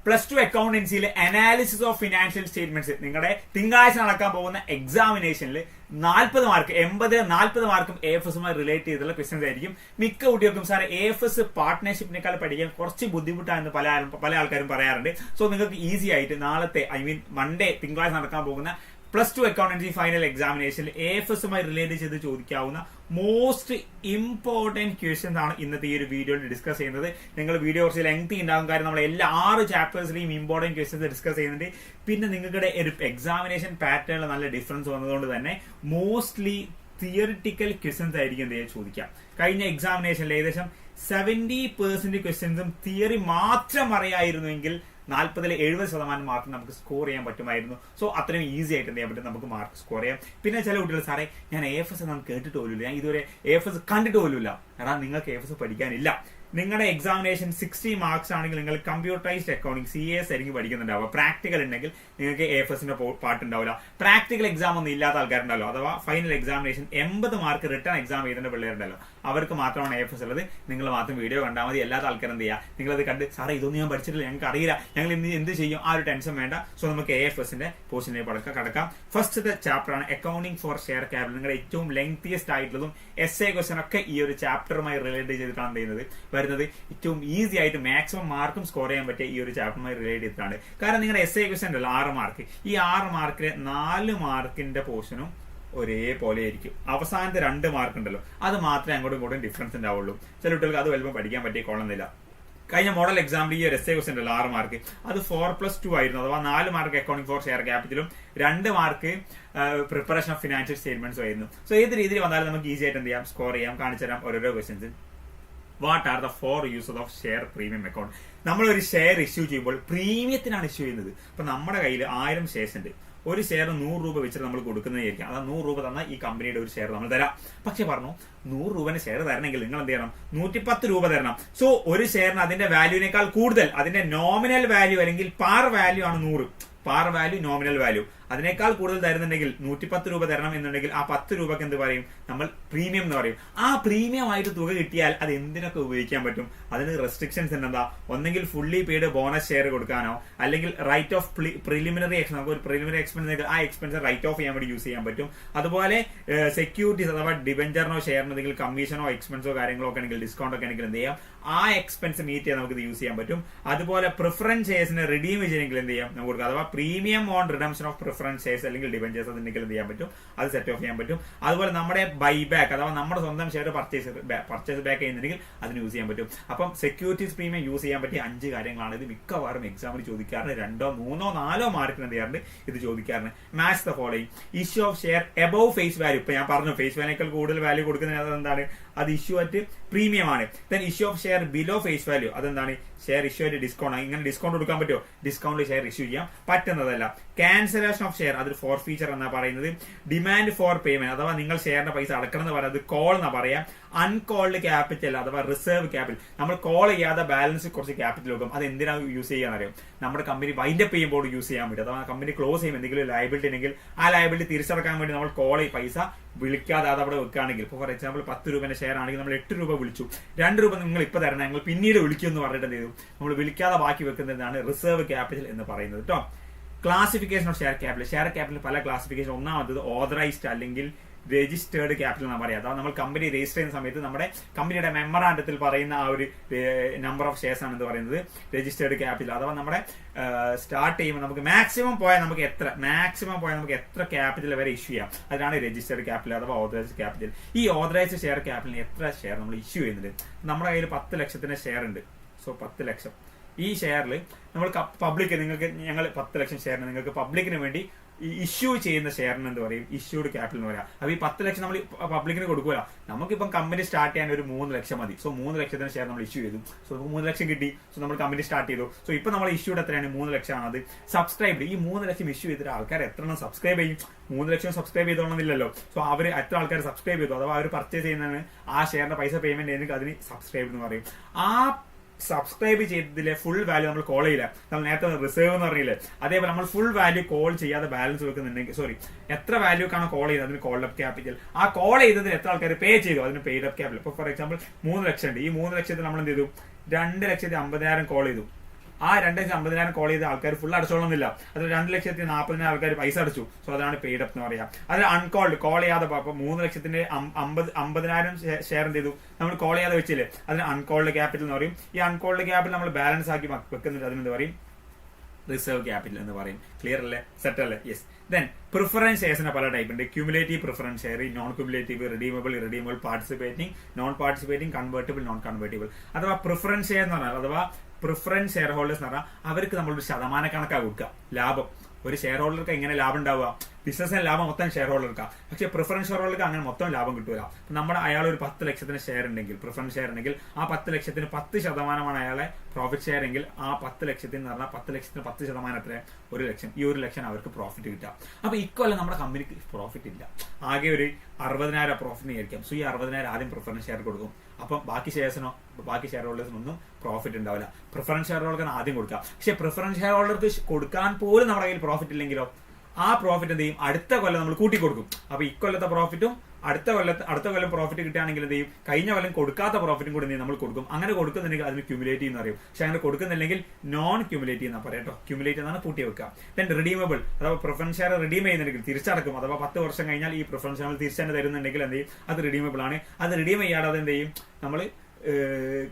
+2 അക്കൗണ്ടൻസിയിൽ analysis of financial statements നിങ്ങളുടെ തിങ്കളാഴ്ച നടക്കാൻ പോകുന്ന എക്സാമിനേഷനിൽ 40 മാർക്ക് 40 മാർക്കും AFSുമായി റിലേറ്റ് ചെയ്തുള്ള ക്വസ്റ്റ്യൻസ് ആയിരിക്കും. മിക്ക കുട്ടികൾക്കും സാർ AFS പാർട്ട്ണർഷിപ്പിനേക്കാൾ പഠിക്കാൻ കുറച്ച് ബുദ്ധിമുട്ടാണെന്ന് പല ആൾക്കാരും പറയാറുണ്ട്. സോ നിങ്ങൾക്ക് ഈസി ആയിട്ട് നാളത്തെ മൺഡേ തിങ്കളാഴ്ച നടക്കാൻ പോകുന്ന +2 അക്കൗണ്ടൻസി ഫൈനൽ എക്സാമിനേഷനിൽ AFSുമായി റിലേറ്റ് ചെയ്ത് ചോദിക്കാവുന്ന മോസ്റ്റ് ഇമ്പോർട്ടന്റ് ക്വസ്റ്റ്യൻസ് ആണ് ഇന്നത്തെ ഈ ഒരു വീഡിയോയിൽ ഡിസ്കസ് ചെയ്യുന്നത്. നിങ്ങൾ വീഡിയോ കുറച്ച് ലെങ്തി ഉണ്ടാകും, കാര്യം നമ്മൾ എല്ലാ 6 ചാപ്റ്റേഴ്സിലെയും ഇമ്പോർട്ടന്റ് ക്വസ്റ്റ്യൻസ് ഡിസ്കസ് ചെയ്യുന്നുണ്ട്. പിന്നെ നിങ്ങളുടെ ഒരു എക്സാമിനേഷൻ പാറ്റേണിൽ നല്ല ഡിഫറൻസ് വന്നതുകൊണ്ട് തന്നെ മോസ്റ്റ്ലി തിയറിറ്റിക്കൽ ക്വസ്റ്റ്യൻസ് ആയിരിക്കും എന്ത് ചെയ്യാൻ ചോദിക്കാം. കഴിഞ്ഞ എക്സാമിനേഷനിൽ ഏകദേശം 70% ക്വസ്റ്റ്യൻസും തിയറി മാത്രം അറിയായിരുന്നുവെങ്കിൽ 40-70% മാർക്ക് നമുക്ക് സ്കോർ ചെയ്യാൻ പറ്റുമായിരുന്നു. സോ അത്രയും ഈസി ആയിട്ട് എന്ത് ചെയ്യാൻ പറ്റും, നമുക്ക് മാർക്ക് സ്കോർ ചെയ്യാം. പിന്നെ ചില കുട്ടികൾ സാറേ ഞാൻ AFS ഒന്നും കേട്ടിട്ട് പോലുമില്ല, ഞാൻ ഇതുവരെ AFS കണ്ടിട്ട് പോലുമില്ല. എടാ നിങ്ങൾക്ക് AFS പഠിക്കാനില്ല. നിങ്ങളുടെ എക്സാമിനേഷൻ 60 മാർക്സ് ആണെങ്കിൽ നിങ്ങൾ കമ്പ്യൂട്ടറൈസ്ഡ് അക്കൗണ്ടിങ് CAS ആയിരിക്കും പഠിക്കുന്നുണ്ടാവുക. പ്രാക്ടിക്കൽ ഉണ്ടെങ്കിൽ നിങ്ങൾക്ക് AFSന്റെ പാട്ടുണ്ടാവില്ല. പ്രാക്ടിക്കൽ എക്സാം ഒന്നും ഇല്ലാത്ത ആൾക്കാരുണ്ടല്ലോ, അഥവാ final examination 80 mark return exam എഴുതുന്ന പിള്ളേരുണ്ടല്ലോ, അവർക്ക് മാത്രമാണ് AFS ഉള്ളത്. നിങ്ങൾ മാത്രം വീഡിയോ കണ്ടാൽ മതി. എല്ലാത്ത ആൾക്കാരും എന്ത് ചെയ്യുക, നിങ്ങളത് കണ്ട് സാറേ ഇതൊന്നും ഞാൻ പഠിച്ചിട്ടില്ല, ഞങ്ങൾക്ക് അറിയില്ല, ഞങ്ങൾ എന്ത് ചെയ്യും, ആ ഒരു ടെൻഷൻ വേണ്ട. സോ നമുക്ക് AFSന്റെ പോർഷനിലേക്ക് കടക്കാം. ഫസ്റ്റത്തെ ചാപ്റ്റർ ആണ് അക്കൗണ്ടിങ് ഫോർ ഷെയർ ക്യാപിറ്റൽ. നിങ്ങളുടെ ഏറ്റവും ലെങ്തിയസ്റ്റ് ആയിട്ടുള്ളതും essay ക്വസ്റ്റൻ ഒക്കെ ഈ ഒരു ചാപ്റ്ററുമായി റിലേറ്റ് ചെയ്തിട്ടാണ് ചെയ്യുന്നത് വരുന്നത്. ഏറ്റവും ഈസി ആയിട്ട് മാക്സിമം മാർക്കും സ്കോർ ചെയ്യാൻ പറ്റിയ ഈ ഒരു ചാപ്റ്ററുമായി റിലേറ്റ് ചെയ്തിട്ടാണ്. കാരണം നിങ്ങളുടെ essay ക്വസ്റ്റൻ ഉണ്ടല്ലോ 6 മാർക്ക്, ഈ 6 മാർക്കിലെ 4 മാർക്കിന്റെ പോർഷനും ഒരേപോലെ ആയിരിക്കും. അവസാനത്തെ 2 മാർക്ക് ഉണ്ടല്ലോ, അത് മാത്രമേ അങ്ങോട്ടും ഇങ്ങോട്ടും ഡിഫറൻസ് ഉണ്ടാവുള്ളൂ. ചില കുട്ടികൾക്ക് അത് വലുപ്പം പഠിക്കാൻ പറ്റിയ കൊള്ളുന്നില്ല. കഴിഞ്ഞ മോഡൽ എക്സാമിൽ ഈ ഒരു essay ക്വസ്റ്റൻ ഉണ്ടല്ലോ 6 മാർക്ക്, അത് 4+2 ആയിരുന്നു. അഥവാ 4 മാർക്ക് അക്കൗണ്ടിംഗ് ഫോർ ഷെയർ ക്യാപിറ്റലും 2 മാർക്ക് പ്രിപ്പറേഷൻ ഓഫ് ഫിനാൻഷ്യൽ സ്റ്റേറ്റ്മെന്റ്സും ആയിരുന്നു. സോ ഏത് രീതിയിൽ വന്നാലും നമുക്ക് ഈസി ആയിട്ട് എന്ത് ചെയ്യാം, സ്കോർ ചെയ്യാം. കാണിച്ചു തരാം ഓരോരോ questions. What are the 4 uses of share premium account? നമ്മളൊരു ഷെയർ ഇഷ്യൂ ചെയ്യുമ്പോൾ പ്രീമിയത്തിനാണ് ഇഷ്യൂ ചെയ്യുന്നത്. ഇപ്പൊ നമ്മുടെ കയ്യിൽ 1000 ഷെയർസ് ഉണ്ട്. ഒരു ഷെയർ 100 രൂപ വെച്ചിട്ട് നമ്മൾ കൊടുക്കുന്നതായിരിക്കും. അതാ 100 രൂപ തന്നാൽ ഈ കമ്പനിയുടെ ഒരു ഷെയർ നമ്മൾ തരാം. പക്ഷെ പറഞ്ഞു 100 രൂപന്റെ ഷെയർ തരണമെങ്കിൽ നിങ്ങൾ എന്ത് ചെയ്യണം, 110 രൂപ തരണം. സോ ഒരു ഷെയറിന് അതിന്റെ വാല്യൂവിനേക്കാൾ കൂടുതൽ അതിന്റെ നോമിനൽ വാല്യൂ അല്ലെങ്കിൽ പാർ വാല്യൂ ആണ് 100. പാർ വാല്യൂ നോമിനൽ വാല്യൂ അതിനേക്കാൾ കൂടുതൽ തരുന്നുണ്ടെങ്കിൽ 110 രൂപ തരണം എന്നുണ്ടെങ്കിൽ ആ 10 രൂപക്ക് എന്ത് പറയും, നമ്മൾ പ്രീമിയം എന്ന് പറയും. ആ പ്രീമിയം ആയിട്ട് തുക കിട്ടിയാൽ അത് എന്തിനൊക്കെ ഉപയോഗിക്കാൻ പറ്റും? അതിന് റെസ്ട്രിക്ഷൻസ് എന്താ, ഒന്നെങ്കിൽ ഫുള്ളി പെയ്ഡ് ബോണസ് ഷെയർ കൊടുക്കാനോ, അല്ലെങ്കിൽ റൈറ്റ് ഓഫ് പ്രിലിമിനറി എക്സ്പെൻസ്, നമുക്ക് ഒരു പ്രിലിമിനറി എക്സ്പെൻസ് ആ എക്സ്പെൻസ് റൈറ്റ് ഓഫ് ചെയ്യാൻ വേണ്ടി യൂസ് ചെയ്യാൻ പറ്റും. അതുപോലെ സെക്യൂരിറ്റീസ് അഥവാ ഡിബെഞ്ചറിനോ ഷെയറിനോ എന്തെങ്കിലും കമ്മീഷനോ എക്സ്പെൻസോ കാര്യങ്ങളോ ഒക്കെ ആണെങ്കിൽ ഡിസ്കൗണ്ട് ഒക്കെ ആണെങ്കിൽ എന്ത് ചെയ്യാം, ആ എക്സ്പെൻസ് മീറ്റ് ചെയ്യാൻ നമുക്ക് ഇത് യൂസ് ചെയ്യാൻ പറ്റും. അതുപോലെ പ്രിഫറൻസ് ഷെയർസിനെ റിഡീം ചെയ്യണമെങ്കിൽ എന്ത് ചെയ്യാം, നമുക്ക് കൊടുക്കാം. അഥവാ premium on redemption of preference shares അല്ലെങ്കിൽ ഡിബെഞ്ചേഴ്സ് അതെന്തെങ്കിലും എന്ത് ചെയ്യാൻ പറ്റും, അത് സെറ്റ് ഓഫ് ചെയ്യാൻ പറ്റും. അതുപോലെ നമ്മുടെ ബൈ ബാക്ക് അഥവാ നമ്മുടെ സ്വന്തം ഷെയർ പർച്ചേസ് ബാക്ക് ചെയ്യുന്നുണ്ടെങ്കിൽ അതിന് യൂസ് ചെയ്യാൻ പറ്റും. അപ്പം സെക്യൂരിറ്റീസ് പ്രീമിയം യൂസ് ചെയ്യാൻ പറ്റിയ 5 കാര്യങ്ങളാണ്. ഇത് മിക്കവാറും എക്സാമിൽ ചോദിക്കാറുണ്ട്. 2, 3, 4 മാർക്കിന് എന്ത് ചെയ്യാറുണ്ട്, ഇത് ചോദിക്കാറുണ്ട്. Match the following. Issue of share above face value. ഇപ്പൊ ഞാൻ പറഞ്ഞു ഫേസ് വാല്യൂനേക്കാൾ കൂടുതൽ വാല്യൂ കൊടുക്കുന്നത് എന്താണ്, അത് ഇഷ്യൂ അറ്റ് പ്രീമിയം ആണ്. Then issue of share below face value, അതെന്താണ്, ഷെയർ ഇഷ്യൂ ആയിട്ട് ഡിസ്കൗണ്ട്. ഇങ്ങനെ ഡിസ്കൗണ്ട് കൊടുക്കാൻ പറ്റുമോ? ഡിസ്കൗണ്ട് ഷെയർ ഇഷ്യൂ ചെയ്യാൻ പറ്റുന്നതല്ല. ക്യാൻസലേഷൻ ഓഫ് ഷെയർ, അതൊരു ഫോർ ഫീച്ചർ എന്നാ പറയുന്നത്. ഡിമാൻഡ് ഫോർ പേയ്മെന്റ്, അഥവാ നിങ്ങൾ ഷെയറിന്റെ പൈസ അടക്കണം എന്ന് പറയുന്നത് കോൾ എന്നാ പറയാം. അൺകോൾഡ് ക്യാപിറ്റൽ അഥവാ റിസർവ് ക്യാപിറ്റൽ, നമ്മൾ കോൾ ചെയ്യാതെ ബാലൻസ് കുറച്ച് ക്യാപിറ്റൽ വെക്കും. അത് എന്തിനാണ് യൂസ് ചെയ്യാൻ അറിയാം, നമ്മുടെ കമ്പനി വൈൻഡപ്പ് ചെയ്യുമ്പോൾ യൂസ് ചെയ്യാൻ പറ്റും. അഥവാ കമ്പനി ക്ലോസ് ചെയ്യുമ്പോൾ എന്തെങ്കിലും ലയബിലിറ്റി ഉണ്ടെങ്കിൽ ആ ലയബിലിറ്റി തിരിച്ചടക്കാൻ വേണ്ടി നമ്മൾ കോൾ പൈസ വിളിക്കാതെ അത് അവിടെ വെക്കുകയാണെങ്കിൽ, ഇപ്പോൾ ഫോർ എക്സാമ്പിൾ 10 രൂപന്റെ ഷെയർ ആണെങ്കിൽ നമ്മൾ 8 രൂപ വിളിച്ചു, 2 രൂപ നിങ്ങൾ ഇപ്പൊ തരണം, ഞങ്ങൾ പിന്നീട് വിളിക്കും എന്ന് പറഞ്ഞിട്ട് എന്ത് ചെയ്തു, നമ്മൾ വിളിക്കാതെ ബാക്കി വെക്കുന്നതാണ് റിസർവ് ക്യാപിറ്റൽ എന്ന് പറയുന്നത് കേട്ടോ. Classification of share capital. Share capital പല ക്ലാസിഫിക്കേഷൻ. ഒന്നാമത് ഓതറൈസ്ഡ് അല്ലെങ്കിൽ രജിസ്റ്റേർഡ് ക്യാപിറ്റൽ എന്ന് പറയാം. അഥവാ നമ്മൾ കമ്പനി രജിസ്റ്റർ ചെയ്യുന്ന സമയത്ത് നമ്മുടെ കമ്പനിയുടെ മെമ്മറാണ്ടത്തിൽ പറയുന്ന ആ ഒരു നമ്പർ ഓഫ് ഷെയർസ് ആണ് എന്ന് പറയുന്നത് രജിസ്റ്റേർഡ് ക്യാപിറ്റൽ. അഥവാ നമ്മുടെ സ്റ്റാർട്ട് ചെയ്യുമ്പോൾ നമുക്ക് മാക്സിമം പോയാൽ നമുക്ക് എത്ര ക്യാപിറ്റൽ വരെ ഇഷ്യൂ ചെയ്യാം, അതിനാണ് രജിസ്റ്റേർഡ് ക്യാപിറ്റൽ അഥവാ ഓതറൈസ്ഡ് ക്യാപിറ്റൽ. ഈ ഓതറൈസ്ഡ് ഷെയർ ക്യാപിറ്റലിന് എത്ര ഷെയർ നമ്മൾ ഇഷ്യൂ ചെയ്യുന്നുണ്ട്? നമ്മുടെ കയ്യിൽ 10 ലക്ഷത്തിന്റെ ഷെയർ ഉണ്ട്. സോ 10 ലക്ഷം ഈ ഷെയറിൽ നമ്മൾ പബ്ലിക്, നിങ്ങൾക്ക് ഞങ്ങൾ 10 ലക്ഷം ഷെയറിന് നിങ്ങൾക്ക് പബ്ലിക്കിന് വേണ്ടി ഇഷ്യൂ ചെയ്യുന്ന ഷെയറിന് എന്ത് പറയും, ഇഷ്യൂഡ് ക്യാപിറ്റൽ എന്ന് പറയാം. അപ്പൊ ഈ 10 ലക്ഷം നമ്മൾ പബ്ലിക്കിന് കൊടുക്കുക. നമുക്കിപ്പം കമ്പനി സ്റ്റാർട്ട് ചെയ്യാൻ ഒരു 3 ലക്ഷം മതി. സോ 3 ലക്ഷത്തിന് ഷെയർ നമ്മൾ ഇഷ്യൂ ചെയ്തു. സോ 3 ലക്ഷം കിട്ടി. സോ നമ്മൾ കമ്പനി സ്റ്റാർട്ട് ചെയ്തു. സോ ഇപ്പൊ നമ്മൾ ഇഷ്യൂഡ് എത്രയാണ്, 3 ലക്ഷമാണ്. അത് സബ്സ്ക്രൈബ്, ഈ 3 ലക്ഷം ഇഷ്യൂ ചെയ്തിട്ട് ആൾക്കാർ എത്ര എണ്ണം സബ്സ്ക്രൈബ് ചെയ്യും? 3 ലക്ഷം സബ്സ്ക്രൈബ് ചെയ്തോണമെന്നില്ലല്ലോ. സോ അവർ എത്ര ആൾക്കാർ സബ്സ്ക്രൈബ് ചെയ്തു, അഥവാ അവർ പർച്ചേസ് ചെയ്യുന്നതാണ് ആ ഷെയറിന്റെ പൈസ പേയ്മെന്റ് ചെയ്യുന്നെങ്കിൽ അതിന് സബ്സ്ക്രൈബ് എന്ന് പറയും. ആ സബ്സ്ക്രൈബ് ചെയ്തതിലെ ഫുൾ വാല്യൂ നമ്മൾ കോൾ ചെയ്യില്ല. നമ്മൾ നേരത്തെ റിസർവ് എന്ന് പറഞ്ഞില്ലേ, അതേപോലെ നമ്മൾ ഫുൾ വാല്യൂ കോൾ ചെയ്യാതെ ബാലൻസ് വെക്കുന്നുണ്ടെങ്കിൽ, സോറി, എത്ര വാല്യൂക്കാണ് കോൾ ചെയ്തത് അതിന് കോൾഡ് അപ്പ് ക്യാപിറ്റൽ. ആ കോൾ ചെയ്തതിന് എത്ര ആൾക്കാർ പേ ചെയ്തു അതിന് പെയ്ഡ് അപ്പ് ക്യാപിറ്റൽ. ഇപ്പൊ ഫോർ എക്സാമ്പിൾ 3 ലക്ഷം ഉണ്ട്. ഈ 3 ലക്ഷത്തിൽ നമ്മൾ എന്ത് ചെയ്തു, 2,50,000 കോൾ ചെയ്തു. ആ 2,50,000 കോൾ ചെയ്ത ആൾക്കാർ ഫുൾ അടച്ചോളുന്നില്ല. അത് 2,40,000 ആൾക്കാർ പൈസ അടച്ചു. സോ അതാണ് പെയ്ഡ് അപ്പ് എന്ന് പറയാം. അതിൽ അൺകോൾഡ് കോൾ ചെയ്യാതെ 3,50,000 ഷെയർ എന്ത് ചെയ്തു നമ്മൾ കോൾ ചെയ്യാതെ വെച്ചില്ലേ, അതിന് അൺകോൾഡ് ക്യാപിറ്റൽ എന്ന് പറയും. ഈ അൺകോൾഡ് ക്യാപിറ്റൽ നമ്മൾ ബാലൻസ് ആക്കി വെക്കുന്നുണ്ട്, അതിനെന്ത് പറയും, റിസർവ് ക്യാപിറ്റൽ എന്ന് പറയും. ക്ലിയർ അല്ലേ, സെറ്റ് അല്ലേ? യെസ്. ദെൻ പ്രിഫറൻസ് ഷെയർസിന് പല ടൈപ്പ് ഉണ്ട്. Cumulative preference share, non cumulative, redeemable, irredeemable, participating, non participating, convertible, non convertible. അഥവാ പ്രിഫറൻസ് ഷെയർ എന്ന് പറഞ്ഞാൽ, അഥവാ പ്രിഫറൻസ് ഷെയർ ഹോൾഡേഴ്സ് എന്ന് പറഞ്ഞാൽ അവർക്ക് നമ്മളൊരു ശതമാന കണക്കാണ് കൊടുക്കുക ലാഭം. ഒരു ഷെയർ ഹോൾഡർക്ക് എങ്ങനെ ലാഭം ഉണ്ടാവുക, ബിസിനസ്സിന് ലാഭം മൊത്തം ഷെയർ ഹോൾഡർക്കാണ്. പക്ഷേ പ്രിഫറൻസ് ഷെയർ ഹോൾഡർക്ക് അങ്ങനെ മൊത്തം ലാഭം കിട്ടൂല. നമ്മുടെ അയാൾ ഒരു 10 ലക്ഷത്തിന് ഷെയർ ഉണ്ടെങ്കിൽ, പ്രിഫറൻസ് ഷെയർ ഉണ്ടെങ്കിൽ, ആ 10 ലക്ഷത്തിന് 10% അയാളെ പ്രോഫിറ്റ് ഷെയർ എങ്കിൽ ആ 10 ലക്ഷത്തിന് എന്ന് പറഞ്ഞാൽ 10 ലക്ഷത്തിന് 10% എത്ര, 1 ലക്ഷം. ഈ 1 ലക്ഷം അവർക്ക് പ്രോഫിറ്റ് കിട്ടുക. അപ്പൊ ഇക്കൊല്ലം നമ്മുടെ കമ്പനിക്ക് പ്രോഫിറ്റ് ഇല്ല, ആകെ ഒരു 60,000 പ്രോഫിറ്റ് ആയിരിക്കും. സോ ഈ 60,000 ആദ്യം പ്രിഫറൻസ് ഷെയർ കൊടുക്കും. അപ്പം ബാക്കി ഷെയർ ഹോൾഡേഴ്സിനൊന്നും പ്രോഫിറ്റ് ഉണ്ടാവില്ല. പ്രിഫറൻസ് ഷെയർ ഹോൾഡർക്ക് ആദ്യം കൊടുക്കുക. പക്ഷേ പ്രിഫറൻസ് ഷെയർ ഹോൾഡർക്ക് കൊടുക്കാൻ പോലും നമ്മുടെ കയ്യിൽ പ്രോഫിറ്റ് ഇല്ലെങ്കിലോ ആ പ്രോഫിറ്റ് എന്ത് ചെയ്യും, അടുത്ത കൊല്ലം നമ്മൾ കൂട്ടി കൊടുക്കും. അപ്പൊ ഇക്കൊല്ലത്തെ പ്രോഫിറ്റും അടുത്ത കൊല്ലം പ്രോഫിറ്റ് കിട്ടുകയാണെങ്കിൽ എന്ത് ചെയ്യും, കഴിഞ്ഞ കൊല്ലം കൊടുക്കാത്ത പ്രോഫിറ്റും കൂടി നമ്മൾ കൊടുക്കും. അങ്ങനെ കൊടുക്കുന്നുണ്ടെങ്കിൽ അതിന് ക്യുമുലേറ്റീവ് എന്ന് പറയും. പക്ഷെ അങ്ങനെ കൊടുക്കുന്നില്ലെങ്കിൽ നോൺ ക്യുമുലേറ്റീവ് എന്നാ പറയാം. ക്യുമുലേറ്റീവ് എന്നാണ് കൂട്ടി വെക്കുക. ദെൻ റിഡീമബിൾ, അഥവാ പ്രിഫറൻസ് ഷെയർ റിഡീം ചെയ്യുന്നുണ്ടെങ്കിൽ തിരിച്ചടക്കും. അഥവാ 10 വർഷം കഴിഞ്ഞാൽ ഈ പ്രിഫറൻസ് ഷെയർ തിരിച്ചു തന്നെ തരുന്നുണ്ടെങ്കിൽ എന്ത് ചെയ്യും, അത് റിഡീമബിൾ ആണ്. അത് റിഡീം ചെയ്യാതെ അത് എന്ത് ചെയ്യും, നമ്മൾ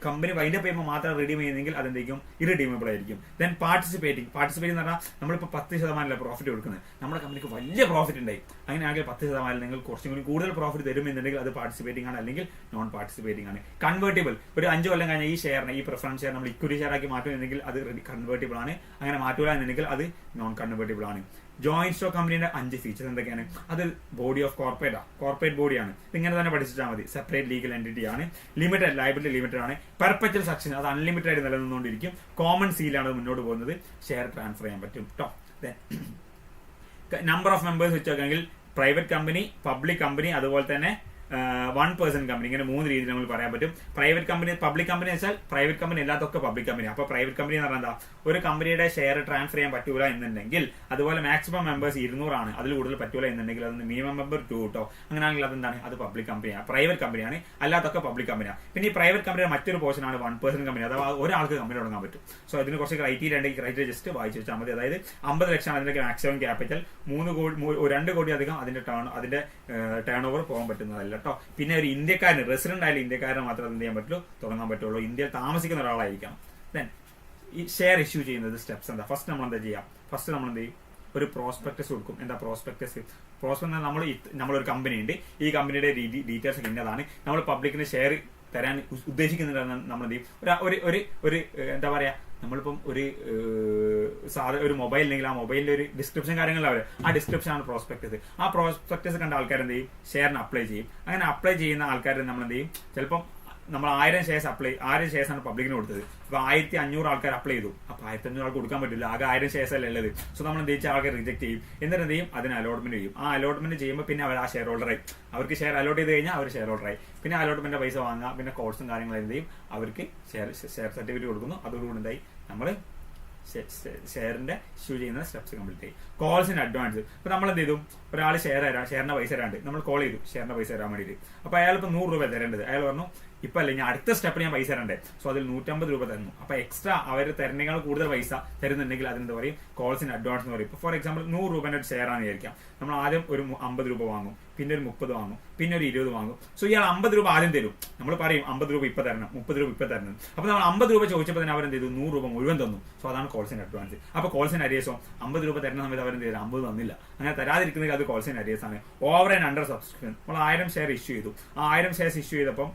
കമ്പനി വൈൻഡപ്പ് ചെയ്യുമ്പോൾ മാത്രം റിഡീം ചെയ്യുന്നെങ്കിൽ അതെന്തെങ്കിലും ഇറിഡീമബിൾ ആയിരിക്കും. ദെൻ പാർട്ടിസിപ്പേറ്റിംഗ് എന്ന് പറഞ്ഞാൽ നമ്മളിപ്പോൾ 10% പ്രോഫിറ്റ് കൊടുക്കുന്നത്, നമ്മുടെ കമ്പനിക്ക് വലിയ പ്രോഫിറ്റ് ഉണ്ടായി, അങ്ങനെയാണെങ്കിൽ 10% നിങ്ങൾ കുറച്ചും കൂടി കൂടുതൽ പ്രോഫിറ്റ് തരുമെന്നുണ്ടെങ്കിൽ അത് പാർട്ടിസിപ്പേറ്റിംഗ് ആണ്, അല്ലെങ്കിൽ നോൺ പാർട്ടിസിപ്പേറ്റിംഗ് ആണ്. കൺവേർട്ടിബിൾ, ഒരു 5 കൊല്ലം കഴിഞ്ഞാൽ ഈ ഷെയറിനെ, ഈ പ്രിഫറൻസ് ഷെയർ നമ്മൾ ഇക്വിറ്റി ഷെയർ ആക്കി മാറ്റുമെങ്കിൽ അത് കൺവേർട്ടിബിൾ ആണ്. അങ്ങനെ മാറ്റുക എന്നുണ്ടെങ്കിൽ അത് നോൺ കൺവേർട്ടിബിൾ ആണ്. ജോയിന്റ് സ്റ്റോക്ക് കമ്പനിയുടെ 5 ഫീച്ചേഴ്സ് എന്തൊക്കെയാണ്? അത് ബോഡി ഓഫ് കോർപ്പറേറ്റ് ബോഡിയാണ്. ഇങ്ങനെ തന്നെ പഠിച്ചാൽ മതി. സെപ്പറേറ്റ് ലീഗൽ എൻറ്റിറ്റി ആണ്. ലിമിറ്റഡ് ലയബിലിറ്റി ലിമിറ്റഡ് ആണ്. പെർപെച്വൽ സക്സഷൻ, അത് അൺലിമിറ്റഡ് ആയിട്ട് നിലനിന്നുകൊണ്ടിരിക്കും. കോമൺ സീലാണ് മുന്നോട്ട് പോകുന്നത്. ഷെയർ ട്രാൻസ്ഫർ ചെയ്യാൻ പറ്റും കേട്ടോ. നമ്പർ ഓഫ് മെമ്പേഴ്സ് വെച്ച് നോക്കുകയാണെങ്കിൽ പ്രൈവറ്റ് കമ്പനി, പബ്ലിക് കമ്പനി, അതുപോലെ തന്നെ 1% കമ്പനി, ഇങ്ങനെ 3 രീതിയിൽ നമ്മൾ പറയാൻ പറ്റും. പ്രൈവറ്റ് കമ്പനി, പബ്ലിക് കമ്പനി വെച്ചാൽ പ്രൈവറ്റ് കമ്പനി അല്ലാത്തൊക്കെ പബ്ലിക് കമ്പനി. അപ്പൊ പ്രൈവറ്റ് കമ്പനി എന്ന് പറഞ്ഞാൽ എന്താ, ഒരു കമ്പനിയുടെ ഷെയർ ട്രാൻസ്ഫർ ചെയ്യാൻ പറ്റൂല എന്നുണ്ടെങ്കിൽ, അതുപോലെ മാക്സിമം മെമ്പേഴ്സ് 200 ആണ്, അതിൽ കൂടുതൽ പറ്റൂല എന്നുണ്ടെങ്കിൽ അത് മിനിമം മെമ്പർ 2 കേട്ടോ. അങ്ങനെയാണെങ്കിൽ അതെന്താണ്, അത് പബ്ലിക് കമ്പനിയാണ്, പ്രൈവറ്റ് കമ്പനിയാണ്. അല്ലാത്തൊക്കെ പബ്ലിക് കമ്പനിയാണ്. പിന്നെ ഈ പ്രൈവറ്റ് കമ്പനിയുടെ മറ്റൊരു പോർഷൻ ആണ് 1% കമ്പനി, അഥവാ ഒരാൾക്ക് കമ്പനി തുടങ്ങാൻ പറ്റും. സോ അതിന് കുറച്ച് ക്രൈറ്റീരിയ ഉണ്ടെങ്കിൽ ക്രൈറ്റീരിയ ജസ്റ്റ് വായിച്ചു വെച്ചാൽ മതി. അതായത് 50 ലക്ഷം അതിന്റെ മാക്സിമം ക്യാപിറ്റൽ, 2 കോടി അധികം അതിന്റെ ടേൺ ഓവർ പോകാൻ പറ്റുന്നതല്ല കേട്ടോ. പിന്നെ ഒരു ഇന്ത്യക്കാരന്, റെസിഡന്റ് ആയാലും ഇന്ത്യക്കാരന് മാത്രമേ എന്ത് ചെയ്യാൻ പറ്റുള്ളൂ, തുടങ്ങാൻ പറ്റുള്ളൂ. ഇന്ത്യയിൽ താമസിക്കുന്ന ഒരാളായിരിക്കണം. ദെൻ ഈ ഷെയർ ഇഷ്യൂ ചെയ്യുന്നത് സ്റ്റെപ്സ് എന്താ? ഫസ്റ്റ് നമ്മൾ എന്താ ചെയ്യാം, ഫസ്റ്റ് നമ്മൾ എന്ത് ചെയ്യും, ഒരു പ്രോസ്പെക്ടസ് കൊടുക്കും. എന്താ പ്രോസ്പെക്ടസ്? നമ്മളൊരു കമ്പനി ഉണ്ട്, ഈ കമ്പനിയുടെ ഡീറ്റെയിൽസ് ഇന്നതാണ്, നമ്മൾ പബ്ലിക്കിന് ഷെയർ തരാൻ ഉദ്ദേശിക്കുന്നുണ്ടെന്ന് നമ്മൾ എന്ത് ചെയ്യും, ഒരു എന്താ പറയാ, നമ്മളിപ്പം ഒരു മൊബൈൽ ഉണ്ടെങ്കിൽ ആ മൊബൈലിന്റെ ഒരു ഡിസ്ക്രിപ്ഷൻ കാര്യങ്ങളാവില്ല, ആ ഡിസ്ക്രിപ്ഷൻ ആണ് പ്രോസ്പെക്ടസ്. ആ പ്രോസ്പെക്ടസ് കണ്ട ആൾക്കാർ എന്ത് ചെയ്യും, ഷെയറിന് അപ്ലൈ ചെയ്യും. അങ്ങനെ അപ്ലൈ ചെയ്യുന്ന ആൾക്കാർ നമ്മൾ എന്ത് ചെയ്യും, ചിലപ്പം നമ്മൾ 1000 ഷെയർസ് ആണ് പബ്ലിക്കിന് കൊടുത്തത്. അപ്പൊ 1500 ആൾക്കാർ അപ്ലൈ ചെയ്തു. അപ്പൊ 1500 ആൾക്ക് കൊടുക്കാൻ പറ്റില്ല, ആകെ 1000 ഷെയർസ് അല്ലേ ഉള്ളത്. സോ നമ്മൾ എന്ത് വെച്ചാൽ ആൾക്കാർ റിജക്ട് ചെയ്യും. എന്നിട്ട് എന്ത് ചെയ്യും, അതിന് അലോട്ട്മെന്റ് ചെയ്യും. ആ അലോട്ട്മെന്റ് ചെയ്യുമ്പോൾ പിന്നെ അവർ ആ ഷെയർ ഹോൾഡറായി, അവർക്ക് ഷെയർ അലോട്ട് ചെയ്ത് കഴിഞ്ഞാൽ അവർ ഷെയർ ഹോൾഡറായി. പിന്നെ അലോട്ട്മെന്റ് പൈസ വാങ്ങുക, പിന്നെ കോഴ്സും കാര്യങ്ങളും എന്ത് ചെയ്യും, അവർക്ക് ഷെയർ സർട്ടിഫിക്കറ്റ് കൊടുക്കുന്നു. അതോടുകൂടി എന്തായി, നമ്മൾ ഷെയറിന്റെ ഇഷ്യൂ ചെയ്യുന്ന സ്റ്റെപ്സ് കംപ്ലീറ്റ് ചെയ്യും. Calls in advance. ഇപ്പൊ നമ്മൾ എന്ത് ചെയ്തു, ഒരാൾ ഷെയറിന്റെ പൈസ തരാണ്ട് നമ്മൾ കോൾ ചെയ്തു ഷെയറിന്റെ പൈസ തരാൻ വേണ്ടിയിട്ട്. അപ്പൊ അയാൾ ഇപ്പൊ 100 രൂപ തരേണ്ടത്, അയാൾ പറഞ്ഞു ഇപ്പൊ അല്ലേ ഞാൻ അടുത്ത സ്റ്റെപ്പിന് ഞാൻ പൈസ തരണ്ടേ, സോ അതിൽ 150 രൂപ തരുന്നു. അപ്പൊ എക്സ്ട്രാ അവർ തരുന്നേക്കാൾ കൂടുതൽ പൈസ തരുന്നുണ്ടെങ്കിൽ അതെന്താ പറയും, കോൾസ് ഇൻ അഡ്വാൻസ് എന്ന് പറയും. ഇപ്പൊ ഫോർ എക്സാമ്പിൾ 100 രൂപേന്റെ ഒരു ഷെയർ ആണ് വിചാരിക്കാം. നമ്മൾ ആദ്യം ഒരു 50 രൂപ വാങ്ങും, പിന്നെ ഒരു 30 വാങ്ങും, പിന്നെ ഒരു 20 വാങ്ങും. സോ ഇയാൾ 50 രൂപ ആദ്യം തരും. നമ്മൾ പറയും 50 രൂപ ഇപ്പൊ തരണം, 30 രൂപ ഇപ്പൊ തരണം. അപ്പൊ നമ്മൾ 50 രൂപ ചോദിച്ചപ്പോൾ തന്നെ അവരെന്ത് ചെയ്തു, 100 രൂപ മുഴുവൻ തന്നു. സോ അതാണ് കോൾസ് ഇൻ അഡ്വാൻസ്. അപ്പൊ കോൾസ് ഇൻ അരിയേഴ്സോ 50 രൂപ തരുന്ന സമയത്ത് അവരെന്ത് ചെയ്തു, 50 തന്നില്ല. അങ്ങനെ തരാതിരിക്കുന്നത് അത് കോൾസ് ഇൻ അരിയേഴ്സ് ആണ്. Over and under subscription. നമ്മൾ 1000 ഷെയർ ഇഷ്യൂ ചെയ്തു. ആ 1000 ഷെയർസ് ഇഷ്യൂ ചെയ്തപ്പം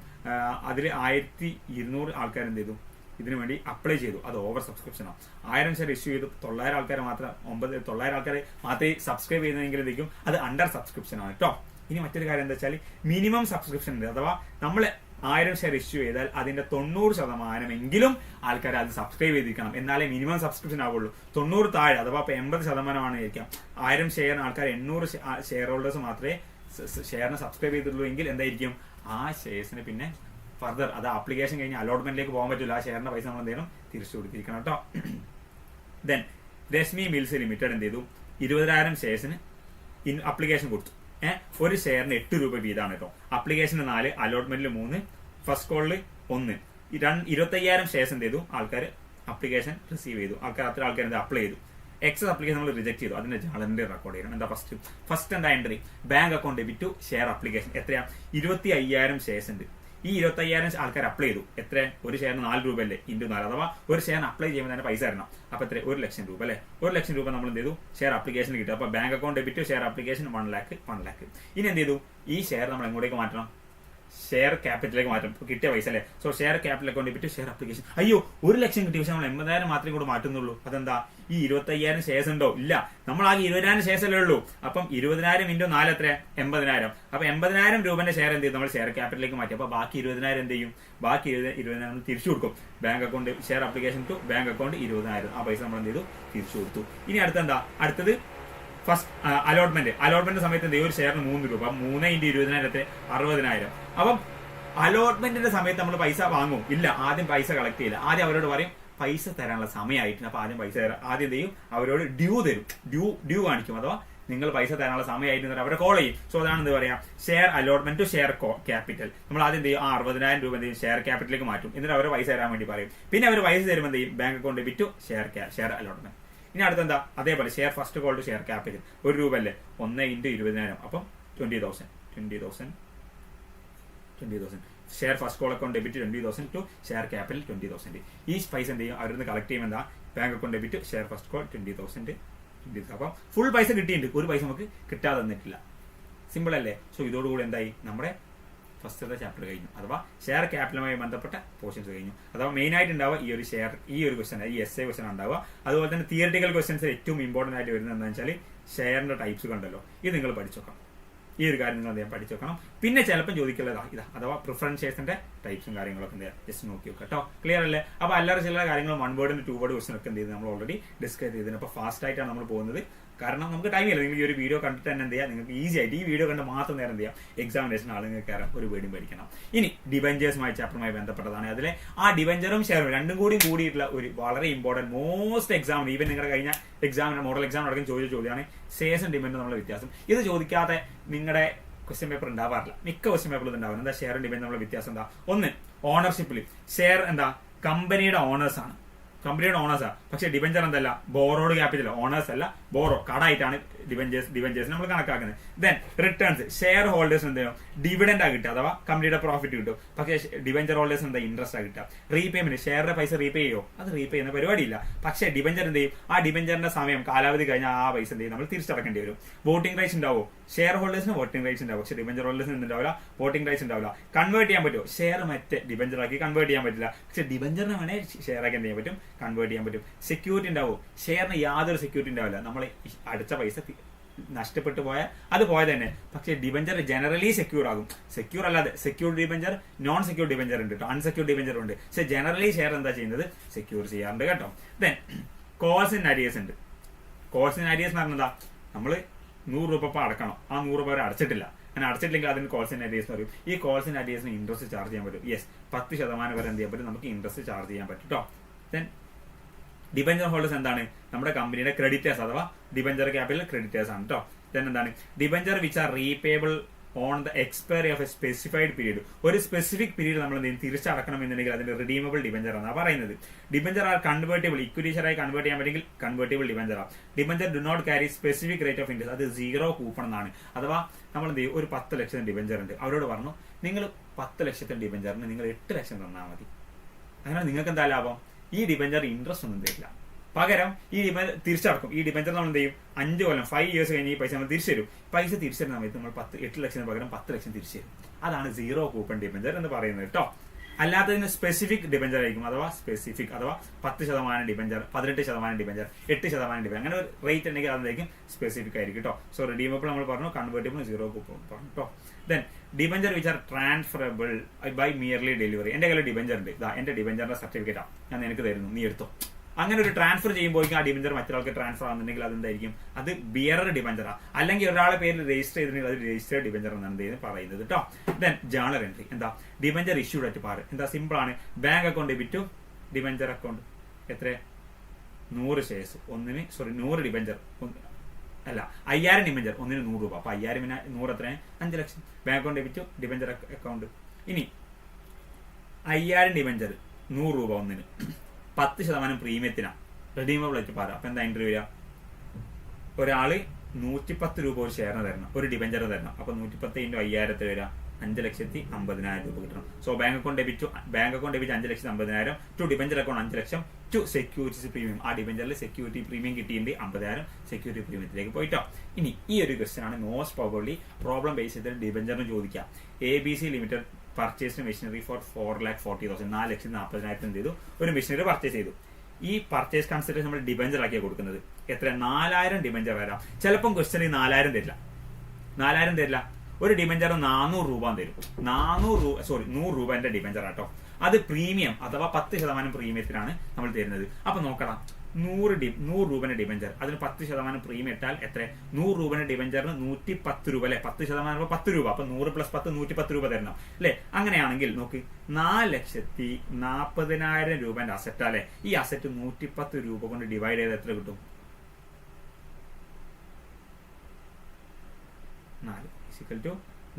അതിൽ 1200 ആൾക്കാർ എന്ത് ചെയ്തു, ഇതിനു വേണ്ടി അപ്ലൈ ചെയ്തു. അത് ഓവർ സബ്സ്ക്രിപ്ഷൻ ആണ്. 1000 ഷെയർ ഇഷ്യൂ ചെയ്തു, 900 ആൾക്കാർ മാത്രമേ സബ്സ്ക്രൈബ് ചെയ്യുന്നതെങ്കിൽ എന്തെങ്കിലും അത് അണ്ടർ സബ്സ്ക്രിപ്ഷൻ ആണ് കേട്ടോ. ഇനി മറ്റൊരു കാര്യം എന്താ വെച്ചാൽ മിനിമം സബ്സ്ക്രിപ്ഷൻ ഉണ്ട്. അഥവാ നമ്മൾ 1000 ഷെയർ ഇഷ്യൂ ചെയ്താൽ അതിന്റെ 90% ആൾക്കാർ അത് സബ്സ്ക്രൈബ് ചെയ്തിരിക്കണം, എന്നാലേ മിനിമം സബ്സ്ക്രിപ്ഷൻ ആവുള്ളൂ. 90 താഴെ, അഥവാ 80% ആയിരിക്കാം. 1000 ഷെയർ ആൾക്കാർ 800 ഷെയർ ഹോൾഡേഴ്സ് മാത്രമേ ഷെയറിന് സബ്സ്ക്രൈബ് ചെയ്തിട്ടുള്ളൂ എങ്കിൽ എന്തായിരിക്കും, ആ ഷെയർസിന് പിന്നെ ഫർദർ അത് ആപ്ലിക്കേഷൻ കഴിഞ്ഞ് അലോട്ട്മെന്റിലേക്ക് പോകാൻ പറ്റില്ല. ആ ഷെയറിന്റെ പൈസ നമ്മൾ എന്ത് ചെയ്യണം, തിരിച്ചു കൊടുത്തിരിക്കണം കേട്ടോ. ദെൻ രശ്മി മിൽസ് ലിമിറ്റഡ് എന്ത് ചെയ്തു, 20,000 ഷെയർസിന് അപ്ലിക്കേഷൻ കൊടുത്തു. ഒരു ഷെയറിന് 8 രൂപ വീതമാണ് കേട്ടോ. അപ്ലിക്കേഷന് 4, അലോട്ട്മെന്റിൽ 3, ഫസ്റ്റ് കോളിൽ 1. 25,000 ഷെയർസ് എന്ത് ചെയ്തു, ആൾക്കാർ അപ്ലിക്കേഷൻ റിസീവ് ചെയ്തു, അത്ര ആൾക്കാർ എന്താ അപ്ലൈ ചെയ്തു. എക്സസ് അപ്ലിക്കേഷൻ നമ്മൾ റിജക്ട് ചെയ്തു, അതിന്റെ ജേണലിന്റെ റെക്കോർഡ് ചെയ്യണം. എന്താ ഫസ്റ്റ് എന്താ entry, bank account debit to share application. എത്രയാ? 25,000 ഷെയർസ് ഉണ്ട്. ഈ 25,000 ആൾക്കാർ അപ്ലൈ ചെയ്തു. എത്ര? ഒരു ഷെയറിന് 4 രൂപ അല്ലേ, ഇൻറ്റു 4, അഥവാ ഒരു ഷെയറിന് അപ്ലൈ ചെയ്യുമ്പോൾ തന്നെ പൈസ തരണം. അപ്പൊ എത്ര? 1,00,000 രൂപ അല്ലെ. 1,00,000 രൂപ നമ്മൾ എന്ത് ചെയ്തു? ഷെയർ അപ്ലിക്കേഷൻ കിട്ടും. അപ്പൊ bank account debit share application 1 lakh. ഇനി എന്ത് ചെയ്തു? ഈ ഷെയർ നമ്മൾ എങ്ങോട്ടേക്ക് മാറ്റണം? ഷെയർ ക്യാപിറ്റലിലേക്ക് മാറ്റും. കിട്ടിയ പൈസ അല്ലേ. So share capital account debit share application. അയ്യോ 1,00,000 കിട്ടി, പക്ഷെ നമ്മൾ 80,000 മാത്രമേ കൂടെ മാറ്റുന്നുള്ളൂ. അതെന്താ? ഈ 25,000 ഷെയർസ് ഉണ്ടോ? ഇല്ല, നമ്മൾ ആകെ 20,000 ഷെയർസ് അല്ലേ ഉള്ളൂ. അപ്പം 20,000 ഇൻറ്റു 4 എത്ര? 80,000. അപ്പൊ 80,000 രൂപന്റെ ഷെയർ എന്ത് ചെയ്യും? നമ്മൾ ഷെയർ ക്യാപിറ്റലിലേക്ക് മാറ്റി. അപ്പൊ ബാക്കി 20,000 എന്ത് ചെയ്യും? ബാക്കി 20,000 തിരിച്ചു കൊടുക്കും. Bank account share application to bank account 20,000. ആ പൈസ നമ്മൾ എന്ത് ചെയ്തു? തിരിച്ചു കൊടുത്തു. ഇനി അടുത്തത് ഫസ്റ്റ് അലോട്ട്മെന്റ് സമയത്ത് എന്ത് ചെയ്യും? ഒരു ഷെയറിന് 3 രൂപ. 3 × 20,000 60,000. അപ്പം അലോട്ട്മെന്റിന്റെ സമയത്ത് നമ്മൾ പൈസ വാങ്ങും? ഇല്ല, ആദ്യം പൈസ കളക്ട് ചെയ്യില്ല. ആദ്യം അവരോട് പറയും പൈസ തരാനുള്ള സമയമായിട്ടുണ്ട്. അപ്പൊ ആദ്യം പൈസ തരാം. ആദ്യം എന്ത് ചെയ്യും? അവരോട് ഡ്യൂ തരും, ഡ്യൂ കാണിക്കും. അഥവാ നിങ്ങൾ പൈസ തരാനുള്ള സമയമായിട്ട് അവരെ കോൾ ചെയ്യും. സോ അതാണ് എന്ത് പറയാം? Share allotment to share capital. നമ്മൾ ആദ്യം എന്ത് ചെയ്യും? 60,000 രൂപ എന്ത് ചെയ്യും? ഷെയർ ക്യാപിറ്റലിലേക്ക് മാറ്റും. എന്നിട്ട് അവർ പൈസ തരാൻ വേണ്ടി പറയും. പിന്നെ അവർ പൈസ തരുമ്പോൾ എന്ത് ചെയ്യും? Bank account debit to share allotment. ഇനി അടുത്തെന്താ? അതേപോലെ share first call to share capital. 1 രൂപ അല്ലേ, 1 × 20,000. അപ്പം 20,000. Share first call account debit 20,000 to share capital 20,000. ഈ പൈസ എന്ത് ചെയ്യും? അവരിന്ന് കളക്ട് ചെയ്യുമ്പോൾ എന്താ? Bank account debit share first call 20,000. അപ്പം ഫുൾ പൈസ കിട്ടിയിട്ടുണ്ട്, ഒരു പൈസ നമുക്ക് കിട്ടാതെ തന്നിട്ടില്ല. സിമ്പിൾ അല്ലേ? സോ ഇതോടുകൂടി എന്തായി? നമ്മുടെ ഫസ്റ്റത്തെ ചാപ്റ്റർ കഴിഞ്ഞു. അഥവാ ഷെയർ ക്യാപിറ്റലുമായി ബന്ധപ്പെട്ട പോർഷൻസ് കഴിഞ്ഞു. അഥവാ മെയിൻ ആയിട്ട് ഉണ്ടാവുക ഈ ഒരു ക്വസ്റ്റൻ, ഈ എസ്എ ക്വസ്റ്റൻ ഉണ്ടാവുക. അതുപോലെ തന്നെ തിയറിറ്റിക്കൽ ക്വസ്റ്റൻസ് ഏറ്റവും ഇമ്പോർട്ടന്റ് ആയിട്ട് വരുന്നത് എന്താണെന്ന് വെച്ചാൽ ഷെയറിന്റെ ടൈപ്സ് കണ്ടല്ലോ, ഇത് നിങ്ങൾ പഠിച്ചു വെക്കണം. ഈ ഒരു കാര്യം നിങ്ങൾ അദ്ദേഹം പഠിച്ചു വെക്കണം. പിന്നെ ചിലപ്പോൾ ചോദിക്കുള്ളതാ ഇതാ, അഥവാ പ്രിഫറൻസ് ഷെയർസിന്റെ ടൈപ്സും കാര്യങ്ങളൊക്കെ എന്താ ജസ്റ്റ് നോക്കി വെക്കാം കേട്ടോ. ക്ലിയർ അല്ലേ? അപ്പൊ അല്ലാതെ ചില കാര്യങ്ങൾ 1 വേർഡ് 2 വേർഡ് ക്വസ്റ്റൻ ഒക്കെ എന്ത് ചെയ്ത് നമ്മൾ ഓൾറെഡി ഡിസ്കസ് ചെയ്തതിന്. അപ്പൊ ഫാസ്റ്റ് ആയിട്ടാണ് നമ്മൾ പോകുന്നത്, കാരണം നമുക്ക് ടൈമില്ല. നിങ്ങൾ ഈ ഒരു വീഡിയോ കണ്ടിട്ട് തന്നെ എന്ത് ചെയ്യാം? നിങ്ങൾക്ക് ഈസി ആയിട്ട് ഈ വീഡിയോ കണ്ട് മാത്രം നേരം എന്ത് ചെയ്യാം? എക്സാമിനേഷൻ ആളുകൾക്ക് കയറാം, ഒരു പേടിയും പഠിക്കണം. ഇനി ഡിബഞ്ചേഴ്സുമായി ചാപ്റ്ററുമായി ബന്ധപ്പെട്ടതാണ്. അതിലെ ആ ഡിബഞ്ചറും ഷെയറും രണ്ടും കൂടിയിട്ടുള്ള ഒരു വളരെ ഇമ്പോർട്ടന്റ് മോസ്റ്റ് എക്സാമിന്, ഈവൻ നിങ്ങളുടെ കഴിഞ്ഞ എക്സാമിന് മോഡൽ എക്സാം അടക്കം ചോദിച്ച ചോദ്യമാണ് ഷെയർസും ഡിബഞ്ചറും തമ്മിലുള്ള വ്യത്യാസം. ഇത് ചോദിക്കാതെ നിങ്ങളുടെ ക്വസ്റ്റ്യൻ പേപ്പർ ഉണ്ടാവാറില്ല, മിക്ക ക്വസ്റ്റ്യൻ പേപ്പറിലും ഉണ്ടാവും. എന്താ ഷെയർ ഡിബഞ്ചർ തമ്മിലുള്ള വ്യത്യാസം? എന്താ? ഒന്ന്, ഓണർഷിപ്പിൽ ഷെയർ എന്താ? കമ്പനിയുടെ ഓണേഴ്സ് ആണ്, പക്ഷെ ഡിബഞ്ചർ എന്തല്ല? ബോറോഡ് ക്യാപിറ്റൽ, ഓണേഴ്സ് അല്ല, ബോറോ കടായിട്ടാണ് ഡിബഞ്ചേഴ്സ് നമ്മൾ കണക്കാക്കുന്നത്. ദെൻ റിട്ടേൺസ്, ഷെയർ ഹോൾഡേഴ്സ് എന്ത് ചെയ്യും? ഡിവിഡൻഡ് ആ കിട്ടുക, അഥവാ കമ്പനിയുടെ പ്രോഫിറ്റ് കിട്ടും. പക്ഷേ ഡിബഞ്ചർ ഹോൾഡേഴ്സ് എന്താ? ഇൻട്രസ്റ്റ് ആ കിട്ടുക. റീപേയ്മെന്റ്, ഷെയറിന്റെ പൈസ റീപേ ചെയ്യോ? അത് റീപേ ചെയ്യുന്ന പരിപാടിയില്ല. പക്ഷേ ഡിബഞ്ചർ എന്ത് ചെയ്യും? ആ ഡിബഞ്ചറിന്റെ സമയം കാലാവധി കഴിഞ്ഞാൽ ആ പൈസ എന്ത് ചെയ്യും? നമ്മൾ തിരിച്ചടക്കേണ്ടി വരും. വോട്ടിംഗ് റൈറ്റ്സ് ഉണ്ടാവോ? ഷെയർ ഹോൾഡേഴ്സിന് വോട്ടിംഗ് റൈറ്റ്സ് ഉണ്ടാവും, പക്ഷേ ഡിബഞ്ചർ ഹോൾഡേഴ്സിന് ഉണ്ടാവില്ല, വോട്ടിംഗ് റൈറ്റ്സ് ഉണ്ടാവില്ല. കൺവേർട്ട് ചെയ്യാൻ പറ്റുമോ? ഷെയർ മറ്റേ ഡിബഞ്ചർ ആക്കി കൺവേർട്ട് ചെയ്യാൻ പറ്റില്ല, പക്ഷേ ഡിബഞ്ചറിനെ വേണേ ഷെയർ ആക്കി എന്ത് ചെയ്യാൻ പറ്റും? കൺവേർട്ട് ചെയ്യാൻ പറ്റും. സെക്യൂരിറ്റി ഉണ്ടാവും? ഷെയറിന് യാതൊരു സെക്യൂരിറ്റി ഉണ്ടാവില്ല. നമ്മൾ അടച്ച പൈസ നഷ്ടപ്പെട്ടു പോയാൽ അത് പോയത് തന്നെ. പക്ഷേ ഡിബഞ്ചർ ജനറലി സെക്യൂർ ആകും. സെക്യൂർ അല്ലാതെ secure debenture, non secure debenture ഉണ്ട് കേട്ടോ, അൺസെക്യൂർ ഡിബഞ്ചർ ഉണ്ട്. പക്ഷെ ജനറലി ഷെയർ എന്താ ചെയ്യുന്നത്? സെക്യൂർ ചെയ്യാറുണ്ട് കേട്ടോ. ദെൻ കോൾസ് ഇൻ അരിയേഴ്സ് ഉണ്ട്. കോൾസ് ഇൻ അരിയേഴ്സ് എന്ന് പറഞ്ഞാൽ നമ്മൾ 100 രൂപ അടക്കണം, ആ 100 രൂപ വരെ അടച്ചിട്ടില്ല. അങ്ങനെ അടച്ചിട്ടില്ലെങ്കിൽ അതിന് കോൾസ് ഇൻ അരിയേഴ്സ് പറയും. ഈ കോൾസ് ഇൻ അരിയേഴ്സിന് ഇൻട്രസ്റ്റ് ചാർജ് ചെയ്യാൻ പറ്റും. യെസ്, 10% വരെ എന്ത് ചെയ്യാൻ പറ്റും? നമുക്ക് ഇൻട്രസ്റ്റ് ചാർജ് ചെയ്യാൻ പറ്റും കേട്ടോ. ദെൻ ഡിബഞ്ചർ ഹോൾഡേഴ്സ് എന്താണ്? നമ്മുടെ കമ്പനിയുടെ ക്രെഡിറ്റേഴ്സ്, അഥവാ ഡിബഞ്ചർ ക്യാപിറ്റൽ ക്രെഡിറ്റേഴ്സ് ആണ് കേട്ടോ. ദെൻ എന്താണ്? Debenture which are repayable on the expiry of a specified period. ഒരു സ്പെസിഫിക് പീരീഡ് നമ്മൾ എന്തെങ്കിലും തിരിച്ചടക്കണം എന്നുണ്ടെങ്കിൽ അതിന്റെ റിഡീമബിൾ ഡിബഞ്ചർ ആണ് പറയുന്നത്. ഡിബഞ്ചർ ആർ കൺവേർട്ടബിൾ, ഇക്വിറ്റി ഷെയറായി കൺവേർട്ട് ചെയ്യാൻ പറ്റുമെങ്കിൽ കൺവേർട്ടബിൾ ഡിബഞ്ചർ ആണ്. Debenture do not carry specific rate of interest, അത് 0 കൂപ്പൺ എന്നാണ്. അഥവാ നമ്മൾ എന്ത് ചെയ്യും? ഒരു 10 ലക്ഷം ഡിബഞ്ചർ ഉണ്ട്, അവരോട് പറഞ്ഞു നിങ്ങൾ 10 ലക്ഷത്തിന്റെ ഡിബഞ്ചറിന് നിങ്ങൾ 8 ലക്ഷം തന്നാൽ മതി. അങ്ങനെ നിങ്ങൾക്ക് എന്താ ലാഭം? ഈ ഡിബഞ്ചർ ഇൻട്രസ്റ്റ് ഒന്നും തരില്ല, പകരം ഈ ഡിബഞ്ചർ തിരിച്ചടക്കും. ഈ ഡിബഞ്ചർ നമ്മൾ എന്ത് ചെയ്യും? 5 കൊല്ലം 5 ഇയേഴ്സ് കഴിഞ്ഞ് ഈ പൈസ നമ്മൾ തിരിച്ചു തരും. പൈസ തിരിച്ചു തരുന്ന സമയത്ത് നമ്മൾ 8 ലക്ഷത്തിന് പകരം 10 ലക്ഷം തിരിച്ചു തരും. അതാണ് 0 കൂപ്പൺ ഡിബഞ്ചർ എന്ന് പറയുന്നത് കേട്ടോ. അല്ലാത്തതിന് സ്പെസിഫിക് ഡിബഞ്ചർ ആയിരിക്കും, അഥവാ 10% ഡിബഞ്ചർ, 18% ഡിബഞ്ചർ, 8% ഡിബഞ്ചർ, അങ്ങനെ ഒരു റേറ്റ് ഉണ്ടെങ്കിൽ അതായിരിക്കും സ്പെസിഫിക് ആയിരിക്കും കേട്ടോ. സോ റിഡീമബിൾ നമ്മൾ പറഞ്ഞു, കൺവേർട്ടിബിൾ 0 കൂപ്പൺ പറഞ്ഞു കേട്ടോ. Then debenture which are transferable by merely delivery. എന്റെ കയ്യിൽ ഡിബഞ്ചർ ഉണ്ട്, എന്റെ ഡിബഞ്ചറിന്റെ സർട്ടിഫിക്കറ്റാ ഞാൻ നിനക്ക് തരുന്നു, നീ എടുത്തോ. അങ്ങനെ ഒരു ട്രാൻസ്ഫർ ചെയ്യുമ്പോഴേക്കും ആ ഡിബഞ്ചർ മറ്റൊരാൾക്ക് ട്രാൻസ്ഫർ ആകുന്നുണ്ടെങ്കിൽ അതെന്തായിരിക്കും? അത് ബിയറർ ഡിബഞ്ചറാ. അല്ലെങ്കിൽ ഒരാളെ പേരിൽ രജിസ്റ്റർ ചെയ്തിട്ടുണ്ടെങ്കിൽ അത് രജിസ്റ്റേർഡ് ഡിബഞ്ചർ എന്നാണ് പറയുന്നത് കേട്ടോ. ദെൻ ജേണൽ എൻട്രി എന്താ? Debenture issued at par. എന്താ? സിമ്പിൾ ആണ്. Bank account debit to debenture account. എത്ര? 100 ഷെയർസ്, 100 ഡിബഞ്ചർ അല്ല 5000 ഡിബഞ്ചർ, 100 രൂപ. അപ്പൊ 5000 100 എത്ര? 5 ലക്ഷം. Bank account debit to debenture account. ഇനി 5000 ഡിബഞ്ചർ 100 രൂപ ഒന്നിന്, 10% പ്രീമിയത്തിനാണ് റെഡീമബിൾ ആയിട്ട് പറയാം. അപ്പൊ എന്താ എൻട്രി വരിക? ഒരാള് 110 രൂപ ഒരു ഷെയറിന് തരണം, ഒരു ഡിബഞ്ചർ തരണം. അപ്പൊ 110 × 5000 വരിക 5,50,000 രൂപ കിട്ടണം. So bank account debit 5,50,000 to debenture account 5 ലക്ഷം ടു സെക്യൂരിറ്റി പ്രീമിയം. ആ ഡിബഞ്ചറിൽ സെക്യൂരിറ്റി പ്രീമിയം കിട്ടിയിട്ടുണ്ട് 50,000 സെക്യൂരിറ്റി പ്രീമിയത്തിലേക്ക് പോയിട്ടോ. ഇനി ഈ ഒരു ക്വസ്റ്റൻ ആണ് മോസ്റ്റ് പ്രോബബ്ലി പ്രോബ്ലം ബേസ് ചെയ്തിട്ട് ഡിബഞ്ചറിന് ചോദിക്കാം. ABC limited purchase machinery for 4,40,000 4,40,000 എന്ത് ചെയ്തു? ഒരു മെഷീനറി പർച്ചേസ് ചെയ്തു. ഈ പർച്ചേസ് കൺസിഡറേഷൻ നമ്മൾ ഡിബഞ്ചർ ആക്കിയാണ് കൊടുക്കുന്നത്. എത്ര? 4,000 ഡിബഞ്ചർ വരാം. ചിലപ്പം ക്വസ്റ്റൻ 4,000 തരില്ല. 4,000 തരില്ല. ഒരു ഡിബഞ്ചർ 400 രൂപ തരും. 100 രൂപന്റെ ഡിബഞ്ചർ ആട്ടോ. അത് പ്രീമിയം അഥവാ 10% പ്രീമിയത്തിനാണ് നമ്മൾ തരുന്നത്. അപ്പൊ നോക്കണം, 100 രൂപന്റെ ഡിബഞ്ചർ, അതിന് 10% പ്രീമിയം ഇട്ടാൽ എത്ര? 100 രൂപന്റെ ഡിബഞ്ചറിന് 110 രൂപ അല്ലെ? 10% 10 രൂപ. അപ്പൊ 100 + 10 110 രൂപ തരണം അല്ലെ? അങ്ങനെയാണെങ്കിൽ നോക്ക്, 4,40,000 രൂപന്റെ അസറ്റ് അല്ലെ? ഈ അസറ്റ് 110 രൂപ കൊണ്ട് ഡിവൈഡ് ചെയ്ത് എത്ര കിട്ടും? 4,000. കണ്ടോ?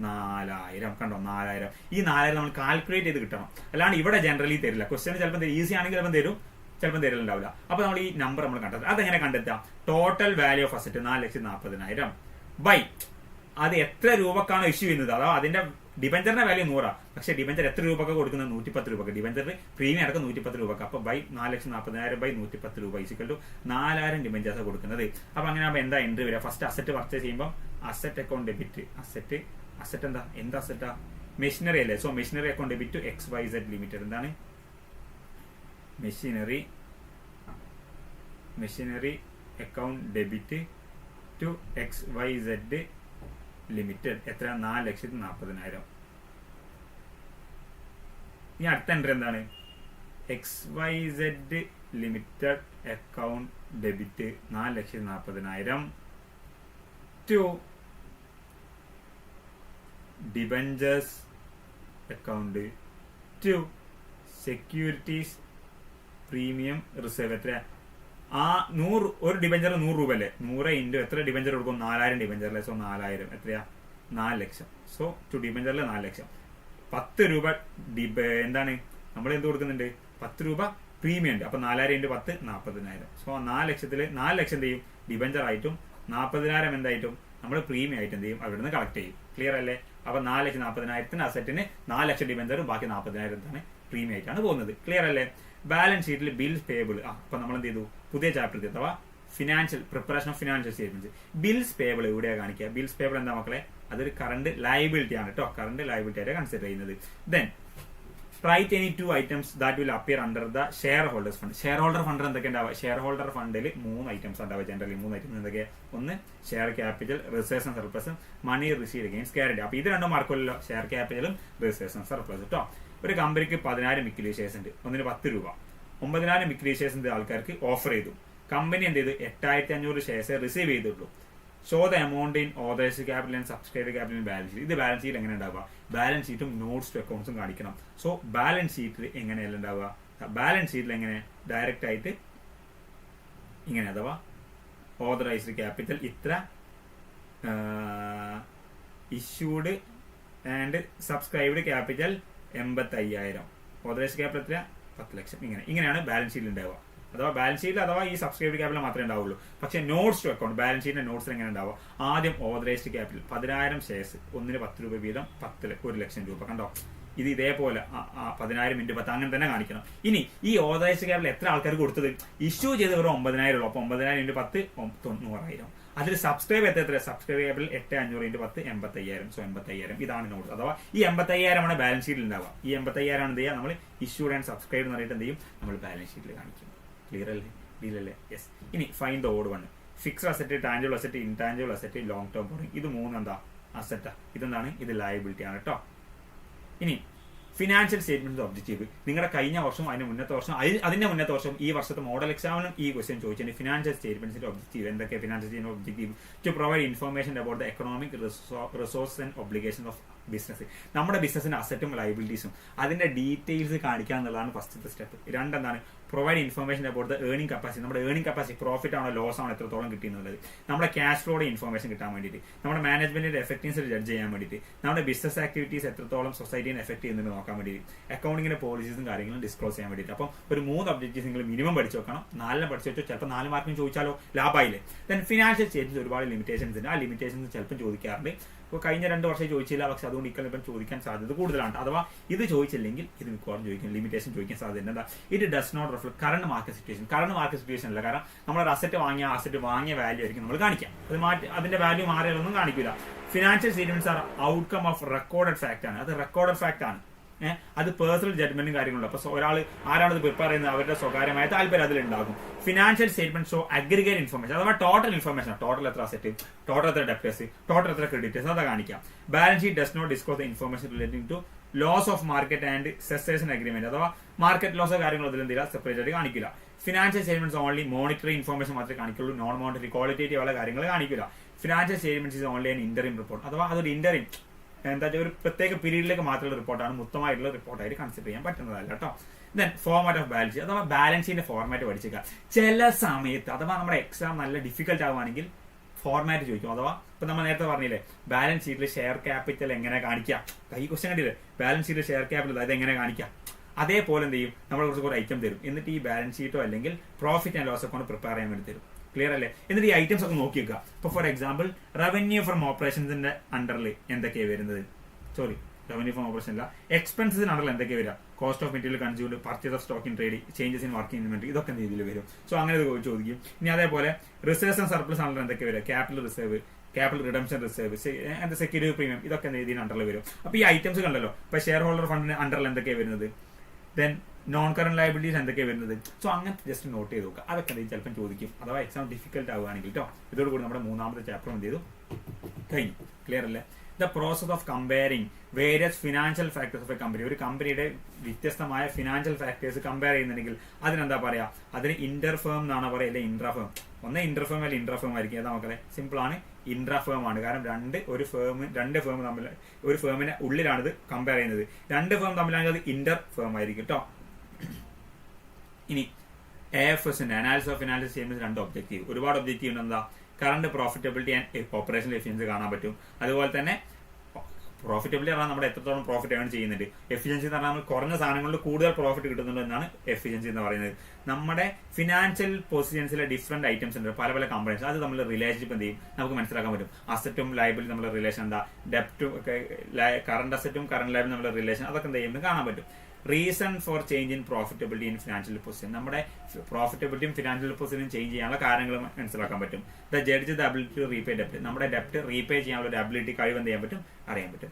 4,000. ഈ 4,000 നമ്മൾ കാൽക്കുലേറ്റ് ചെയ്ത് കിട്ടണം. അല്ലാണ്ട് ഇവിടെ ജനറലി തരില്ല. ക്വസ്റ്റ്യൻ ചിലപ്പോൾ ഈസി ആണെങ്കിൽ ചിലപ്പോൾ തരും, ചിലപ്പോൾ തരലുണ്ടാവില്ല. അപ്പൊ നമ്മൾ ഈ നമ്പർ നമ്മൾ കണ്ടെത്തുക. അതെങ്ങനെ കണ്ടെത്താം? Total value of asset 4,40,000 by അത് എത്ര രൂപക്കാണ് ഇഷ്യൂ ചെയ്യുന്നത്. അഥവാ അതിന്റെ ഡിബഞ്ചറിന്റെ വാല്യൂ 100, പക്ഷെ ഡിബഞ്ചർ എത്ര രൂപക്ക് കൊടുക്കുന്നത്? 110 രൂപക്ക്. ഡിബഞ്ചർ പ്രീമിയം അടക്കം 110 രൂപക്ക്. അപ്പൊ ബൈ 4,40,000 ബൈ 110 രൂപ ഈക്വൽ ടു 4,000 ഡിബഞ്ചേഴ്സ് കൊടുക്കുന്നത്. അപ്പൊ അങ്ങനെ ആകുമ്പോൾ എന്താ എൻട്രി വരിക? ഫസ്റ്റ് അസറ്റ് പർച്ചേസ് ചെയ്യുമ്പോൾ അസറ്റ് അക്കൗണ്ട് ഡെബിറ്റ്. അസറ്റ് എന്താ അസറ്റാ? മെഷീനറി അല്ലേ? So machinery account debit to XYZ limited. എന്താണ്? Machinery account debit to XYZ limited. എത്ര? 4,40,000. ഇനി അടുത്ത എൻട്രി എന്താണ്? XYZ limited account debit 4,40,000 to debentures account to securities premium reserve. എത്ര? ആ 100 ഒരു ഡിബഞ്ചർ 100 രൂപ അല്ലേ? 100 × എത്ര ഡിബഞ്ചർ കൊടുക്കും? 4,000 ഡിബഞ്ചർ അല്ലേ? സോ 4,000 എത്രയാ? 4 ലക്ഷം. സോ ടു ഡിബഞ്ചറിൽ 4 ലക്ഷം. 10 രൂപ എന്താണ് നമ്മൾ എന്ത് കൊടുക്കുന്നുണ്ട്? 10 രൂപ പ്രീമിയം ഉണ്ട്. അപ്പൊ 4,000 × 10 40,000. സോ 4 ലക്ഷത്തിൽ 4 ലക്ഷം എന്ത് ചെയ്യും? ഡിബഞ്ചർ ആയിട്ടും 40,000 എന്തായിട്ടും നമ്മൾ പ്രീമിയം ആയിട്ട് എന്ത് ചെയ്യും? അവിടുന്ന് കളക്ട് ചെയ്യും. ക്ലിയർ അല്ലേ? അപ്പൊ 4,40,000 അസറ്റിന് 4 ലക്ഷം ഡിബഞ്ചറും ബാക്കി 40,000 പ്രീമിയം ആയിട്ടാണ് പോകുന്നത്. ക്ലിയർ അല്ലേ? ബാലൻസ് ഷീറ്റിൽ ബിൽസ് പേബിൾ. അപ്പൊ നമ്മൾ എന്ത് ചെയ്തു? പുതിയ ചാപ്റ്റർ അഥവാ financial preparation of financial statement. Bills payable എവിടെയാണ് കാണിക്കുക? ബിൽസ് പേബിൾ എന്താ മക്കളെ? അതൊരു കറണ്ട് ലയബിലിറ്റി ആണ് കേട്ടോ. കറണ്ട് ലയബിലിറ്റി ആയിട്ട് കൺസിഡർ ചെയ്യുന്നത്. Then write any 2 items that will appear under the share holders fund. Share holder fund എന്തൊക്കെ ഉണ്ടാവുക? ഷെയർ ഹോൾഡർ ഫണ്ടിൽ 3 items ഉണ്ടാവുക. ജനറലി 3 items എന്തൊക്കെ? ഒന്ന് ഷെയർ ക്യാപിറ്റൽ, റിസർവ്സ് ആൻഡ് സർപ്ലസും മണി റിസീവ്ഡ് അഗെയിൻസ്റ്റ് ഗ്യാരണ്ടി. അപ്പൊ ഇത് രണ്ടും മാർക്കുമല്ലോ, ഷെയർ ക്യാപിറ്റലും റിസർവ്സ് ആൻഡ് സർപ്ലസ് കേട്ടോ. ഒരു കമ്പനിക്ക് 10,000 ഇക്വിറ്റി ഷെയർസ് ഉണ്ട്. ഒന്നിന് 10 രൂപ. 9,000 ഇക്വിറ്റി ഷെയർസ് ആൾക്കാർക്ക് ഓഫർ ചെയ്തു. കമ്പനി എന്ത് ചെയ്തു? 8,500 ഷെയർസ് റിസീവ് ചെയ്തിട്ടുള്ളൂ. Show the amount in authorised capital and subscribe capital balance sheet. ഇത് ബാലൻസ് ഷീറ്റ് എങ്ങനെ ഉണ്ടാവുക? ബാലൻസ് ഷീറ്റും നോട്ട്സ് ടു അക്കൗണ്ട്സും കാണിക്കണം. സോ ബാലൻസ് ഷീറ്റിൽ എങ്ങനെയല്ല ഉണ്ടാവുക? ബാലൻസ് ഷീറ്റിൽ എങ്ങനെ? ഡയറക്റ്റ് ആയിട്ട് ഇങ്ങനെ, അഥവാ ഓതറൈസ്ഡ് ക്യാപിറ്റൽ ഇത്ര, issued and subscribed capital 85,000, authorised capital എത്ര? 10 ലക്ഷം. ഇങ്ങനെയാണ് ബാലൻസ് ഷീറ്റിൽ ഉണ്ടാവുക. അഥവാ ബാലൻസ് ഷീറ്റിൽ അഥവാ ഈ സബ്സ്ക്രൈബ്ഡ് ക്യാപിറ്റൽ മാത്രമേ ഉണ്ടാവുള്ളൂ. പക്ഷേ നോട്ട്സ് ടു അക്കൗണ്ട്, ബാലൻസ് ഷീറ്റിന്റെ നോട്ട്സിൽ എങ്ങനെ ഉണ്ടാവുക? ആദ്യം ഓതറൈസ്ഡ് ക്യാപിറ്റൽ 10,000 ഷെയർസ്, ഒന്നിന് 10 രൂപ വീതം 1 ലക്ഷം രൂപ. കണ്ടോ? ഇത് ഇതേപോലെ 10,000 × 10 അങ്ങനെ തന്നെ കാണിക്കണം. ഇനി ഈ ഓതറൈസ്ഡ് ക്യാപിറ്റൽ എത്ര ആൾക്കാർക്ക് കൊടുത്തത്? ഇഷ്യൂ ചെയ്ത് വെറും 9,000 ഉള്ളൂ. അപ്പൊ 9,000 × 10 90,000. അതിൽ സബ്സ്ക്രൈബ് എത്ര? Subscribe capital 8,500 × 10 85,000. സോ 85,000 ഇതാണ് നോട്ട്. അഥവാ ഈ 85,000 ആണ് ബാലൻസ് ഷീറ്റിൽ ഉണ്ടാവുക. ഈ 85,000 ആണ് എന്ത് ചെയ്യുക? നമ്മൾ ഇഷ്യൂഡ് ആൻഡ് സബ്സ്ക്രൈബ് എന്ന് പറഞ്ഞിട്ട് എന്ത് ചെയ്യും? നമ്മൾ ബാലൻസ് ഷീറ്റിൽ കാണിക്കും. ക്ലിയർ അല്ലേ? ഡീലല്ലേ? യെസ്. ഇനി find the odd one. Fixed asset, tangible asset, intangible asset, long term boring. ഇത് 3 എന്താ? അസറ്റാ. ഇതെന്താണ്? ഇത് ലയബിലിറ്റി ആണ് കേട്ടോ. ഇനി ഫിനാൻഷ്യൽ സ്റ്റേറ്റ്മെന്റ് ഒബ്ജക്റ്റീവ്. നിങ്ങളുടെ കഴിഞ്ഞ വർഷം, അതിന്റെ മുന്നത്തെ വർഷം, അതിന്റെ മുന്നത്തെ വർഷം, ഈ വർഷത്തെ മോഡൽ എക്സാമിനും ഈ ക്വസ്റ്റ്യൻ ചോദിച്ചിട്ടുണ്ട്. ഫിനാൻഷ്യൽ സ്റ്റേറ്റ്മെന്റ്സിന്റെ ഒബ്ജക്റ്റീവ് എന്തൊക്കെ? Financial statement objective to provide information about the economic resource and obligation of business. നമ്മുടെ ബിസിനസിന്റെ അസറ്റും ലയബിലിറ്റീസും അതിന്റെ ഡീറ്റെയിൽസ് കാണിക്കുക എന്നുള്ളതാണ് ഫസ്റ്റത്തെ സ്റ്റെപ്പ്. 2 എന്താണ്? Provide information about the earning capacity. നമ്മുടെ ഏർണിംഗ് കപ്പാസിറ്റി പ്രോഫിറ്റ് ആണോ ലോസ് ആണോ എത്രത്തോളം കിട്ടിയെന്നുള്ളത്, നമ്മുടെ ക്യാഷ് ഫ്ലോയുടെ ഇൻഫർമേഷൻ കിട്ടാൻ വേണ്ടിയിട്ട്, നമ്മുടെ മാനേജ്മെന്റിന്റെ എഫക്റ്റീവ്സ് ജഡ്ജ് ചെയ്യാൻ വേണ്ടിയിട്ട്, നമ്മുടെ ബിസിനസ് ആക്ടിവിറ്റീസ് എത്രത്തോളം സൊസൈറ്റിനെ എഫക്ട് ചെയ്യുന്നുണ്ട് നോക്കാൻ വേണ്ടിയിട്ട്, അക്കൗണ്ടിങ്ങിന്റെ പോളിസീസും കാര്യങ്ങളും ഡിസ്ക്ലോസ് ചെയ്യാൻ വേണ്ടിയിട്ട്. അപ്പം ഒരു 3 ഒബ്ജക്റ്റീവ്സ് നിങ്ങൾ മിനിമം പഠിച്ചു വെക്കണം. 4 പഠിച്ചു വെച്ചോ, ചിലപ്പോൾ 4 മാർക്കിന് ചോദിച്ചാലോ ലാഭമായില്ലേ. ദെൻ ഫിനാൻഷ്യൽ സ്റ്റേറ്റ്മെന്റ് ഒരുപാട് ലിമിറ്റേഷൻസ് ഉണ്ട്. ആ ലിമിറ്റേഷൻസ് ചിലപ്പോൾ ചോദിക്കാറുണ്ട്. ഇപ്പോൾ കഴിഞ്ഞ 2 വർഷം ചോദിച്ചില്ല, പക്ഷെ അതുകൊണ്ട് ഇപ്പം ചോദിക്കാൻ സാധ്യത കൂടുതലാണ്. അഥവാ ഇത് ചോദിച്ചില്ലെങ്കിൽ ഇത് മിക്കവാറും ചോദിക്കും, ലിമിറ്റേഷൻ ചോദിക്കാൻ സാധ്യത എന്താ, it does not reflect current market situation. Current market situation അല്ല, കാരണം നമ്മളൊരു അസറ്റ് വാങ്ങിയ വാല്യൂ ആയിരിക്കും നമ്മൾ കാണിക്കാം. അത് മാറ്റി അതിന്റെ വാല്യൂ മാറിയാലൊന്നും കാണിക്കില്ല. Financial statements R outcome of recorded fact ആണ്. അത് റെക്കോർഡഡ് ഫാക്ട് ആണ്. അത് പേഴ്സണൽ ജഡ്ജ്മെന്റും കാര്യങ്ങളുണ്ട്. അപ്പൊ ഒരാൾ ആരാണത് പ്രിപ്പയർ ചെയ്യുന്നത് അവരുടെ സ്വകാര്യമായ താല്പര്യം അതിലുണ്ടാകും. Financial statement show aggregate information, അഥവാ ടോട്ടൽ ഇൻഫർമേഷൻ, ടോട്ടൽ എത്ര അസറ്റ്, ടോട്ടൽ എത്ര ഡെപ്റ്റേഴ്സ്, ടോട്ടൽ എത്ര ക്രെഡിറ്റേഴ്സ്, അതാ കാണിക്കാം. Balance sheet does not disclose the information relating to loss of market and cessation agreement, അഥവാ മാർക്കറ്റ് ലോസ് കാര്യങ്ങൾ അതിൽ എന്തെങ്കിലും സെപ്പറേറ്റ് ആയിട്ട് കാണിക്കില്ല. Financial statements only monetary information മാത്രമേ കാണിക്കുള്ളൂ, നോൺ മോണിറ്ററി ക്വാളിറ്റേറ്റീവ് ഉള്ള കാര്യങ്ങൾ കാണിക്കില്ല. Financial statements is only an interim report, അഥവാ അതൊരു ഇന്ററിം എന്താ ഒരു പ്രത്യേക പീരീഡിലേക്ക് മാത്രമുള്ള റിപ്പോർട്ടാണ്, മൊത്തമായിട്ടുള്ള റിപ്പോർട്ടായിട്ട് കൺസിഡർ ചെയ്യാൻ പറ്റുന്നതല്ല കേട്ടോ. Then format of balance sheet, അഥവാ ബാലൻസ് ഷീറ്റിന്റെ ഫോർമാറ്റ് പഠിച്ചേക്കുക. ചില സമയത്ത് അഥവാ നമ്മുടെ എക്സാം നല്ല ഡിഫിക്കൽട്ട് ആവുകയാണെങ്കിൽ ഫോർമാറ്റ് ചോദിക്കും. അഥവാ ഇപ്പൊ നമ്മൾ നേരത്തെ പറഞ്ഞില്ലേ ബാലൻസ് ഷീറ്റിൽ ഷെയർ ക്യാപിറ്റൽ എങ്ങനെ കാണിക്കാം, ഈ ക്വസ്റ്റ്യൻ കണ്ടില്ലേ, ബാലൻസ് ഷീറ്റിൽ ഷെയർ ക്യാപിറ്റൽ അത് എങ്ങനെ കാണിക്കാം. അതേപോലെ എന്ത് ചെയ്യും, നമ്മൾ കുറച്ച് ഐറ്റം തരും, എന്നിട്ട് ഈ ബാലൻസ് ഷീറ്റോ അല്ലെങ്കിൽ profit and loss account prepare ചെയ്യാൻ വേണ്ടി തരും. ക്ലിയർ അല്ലേ? എന്നിട്ട് ഈ ഐറ്റംസ് ഒക്കെ നോക്കി വെക്കുക. ഇപ്പൊ ഫോർ എക്സാമ്പിൾ റവന്യൂ ഫ്രം ഓപ്പറേഷൻസിന്റെ അണ്ടറിൽ എന്തൊക്കെയാണ് വരുന്നത്, റവന്യൂ ഫ്രം ഓപ്പറേഷൻ അല്ല, എക്സ്പെൻസിന് അണ്ടറിൽ എന്തൊക്കെ വരിക, cost of material consumed, purchase of stock in trade, changes in working inventory, ഇതൊക്കെ രീതിയിൽ വരും. സോ അങ്ങനെ ചോദിക്കും. ഇനി അതേപോലെ റിസർവ്സ് ആൻഡ് സർപ്ലസ് അണ്ടറിൽ എന്തൊക്കെ വരിക, capital reserve, capital redemption reserve, security premium, ഇതൊക്കെ രീതിയിൽ അണ്ടറിൽ വരും. അപ്പൊ ഈ ഐറ്റംസ് കണ്ടല്ലോ. ഇപ്പൊ ഷെയർ ഹോൾഡർ ഫണ്ടിന് അണ്ടറിൽ എന്തൊക്കെയാണ് വരുന്നത്, ദെൻ നോൺ കറന്റ് ലയബിലിറ്റീസ് എന്തൊക്കെയാണ് വരുന്നത്. സോ അങ്ങനത്തെ ജസ്റ്റ് നോട്ട് ചെയ്ത് നോക്കുക. അതൊക്കെ ചിലപ്പോൾ ചോദിക്കും, അഥവാ എക്സാം ഡിഫിക്കൽട്ട് ആവുകയാണെങ്കിൽ കേട്ടോ. ഇതോടുകൂടി നമ്മുടെ 3ാമത്തെ ചാപ്റ്റർ എന്ത് ചെയ്തു, കഴിഞ്ഞു. ക്ലിയർ അല്ലേ? The process of comparing various financial factors of A company. ഒരു കമ്പനിയുടെ വ്യത്യസ്തമായ ഫിനാൻഷ്യൽ ഫാക്ടേഴ്സ് കമ്പയർ ചെയ്യുന്നുണ്ടെങ്കിൽ അതിനെന്താ പറയാ, അതിന് ഇന്റർ ഫേം എന്നാണ് പറയുക, അല്ലെങ്കിൽ ഇൻട്രാ ഫേം. ഒന്ന് ഇന്റർ ഫേം അല്ലെങ്കിൽ ഇൻട്രാ ഫേം ആയിരിക്കും. ഏതാ നോക്കല്ലേ, സിമ്പിൾ ആണ്, ഇൻട്രാ ഫേം ആണ്. കാരണം രണ്ട് ഫേം തമ്മിൽ, ഒരു ഫേമിന്റെ ഉള്ളിലാണ് ഇത് കമ്പയർ ചെയ്യുന്നത്. 2 ഫേം തമ്മിലാണെങ്കിൽ അത് ഇന്റർ ഫേം ആയിരിക്കും കേട്ടോ. ഇനി AFS analysis of financial statements 2 objective. ഒരുപാട് ഒബ്ജക്റ്റീവ് ഉണ്ട്. എന്താ, current profitability and operational efficiency കാണാൻ പറ്റും. അതുപോലെ തന്നെ പ്രോഫിറ്റബിലിറ്റി പറഞ്ഞാൽ നമ്മുടെ എത്രത്തോളം പ്രോഫിറ്റ് ഏൺ ചെയ്യുന്നുണ്ട്, എഫിഷ്യൻസി എന്ന് പറഞ്ഞാൽ നമ്മൾ കുറഞ്ഞ സാധനങ്ങളിൽ കൂടുതൽ പ്രോഫിറ്റ് കിട്ടുന്നുണ്ട് എന്നാണ് എഫിഷ്യൻസി എന്ന് പറയുന്നത്. നമ്മുടെ ഫിനാൻഷ്യൽ പൊസിഷൻസിലെ ഡിഫറെന്റ് ഐറ്റംസ് ഉണ്ട്, പല പല കമ്പനീസ്, അത് നമ്മൾ റിലേഷൻഷിപ്പ് എന്ത് ചെയ്യും നമുക്ക് മനസ്സിലാക്കാൻ പറ്റും. അസറ്റും ലയബിലിറ്റി നമ്മുടെ റിലേഷൻ എന്താ, ഡെപ്റ്റും കറണ്ട് അസറ്റും കറണ്ട് ലയബിലിറ്റി നമ്മുടെ റിലേഷൻ, അതൊക്കെ എന്ത് ചെയ്യുന്നത് കാണാൻ പറ്റും. Reason for change in profitability in financial position, നമ്മുടെ പ്രോഫിറ്റബിലിറ്റിയും ഫിനാൻഷ്യൽ പൊസിഷനും ചേഞ്ച് ചെയ്യാനുള്ള കാര്യങ്ങൾ മനസ്സിലാക്കാൻ പറ്റും. The judge the ability to repay ഡെപ്റ്റ്, നമ്മുടെ ഡെപ്റ്റ് റീപേ ചെയ്യാനുള്ള ഒരു അബിലിറ്റി കഴിവ് എന്ത് ചെയ്യാൻ പറ്റും, അറിയാൻ പറ്റും.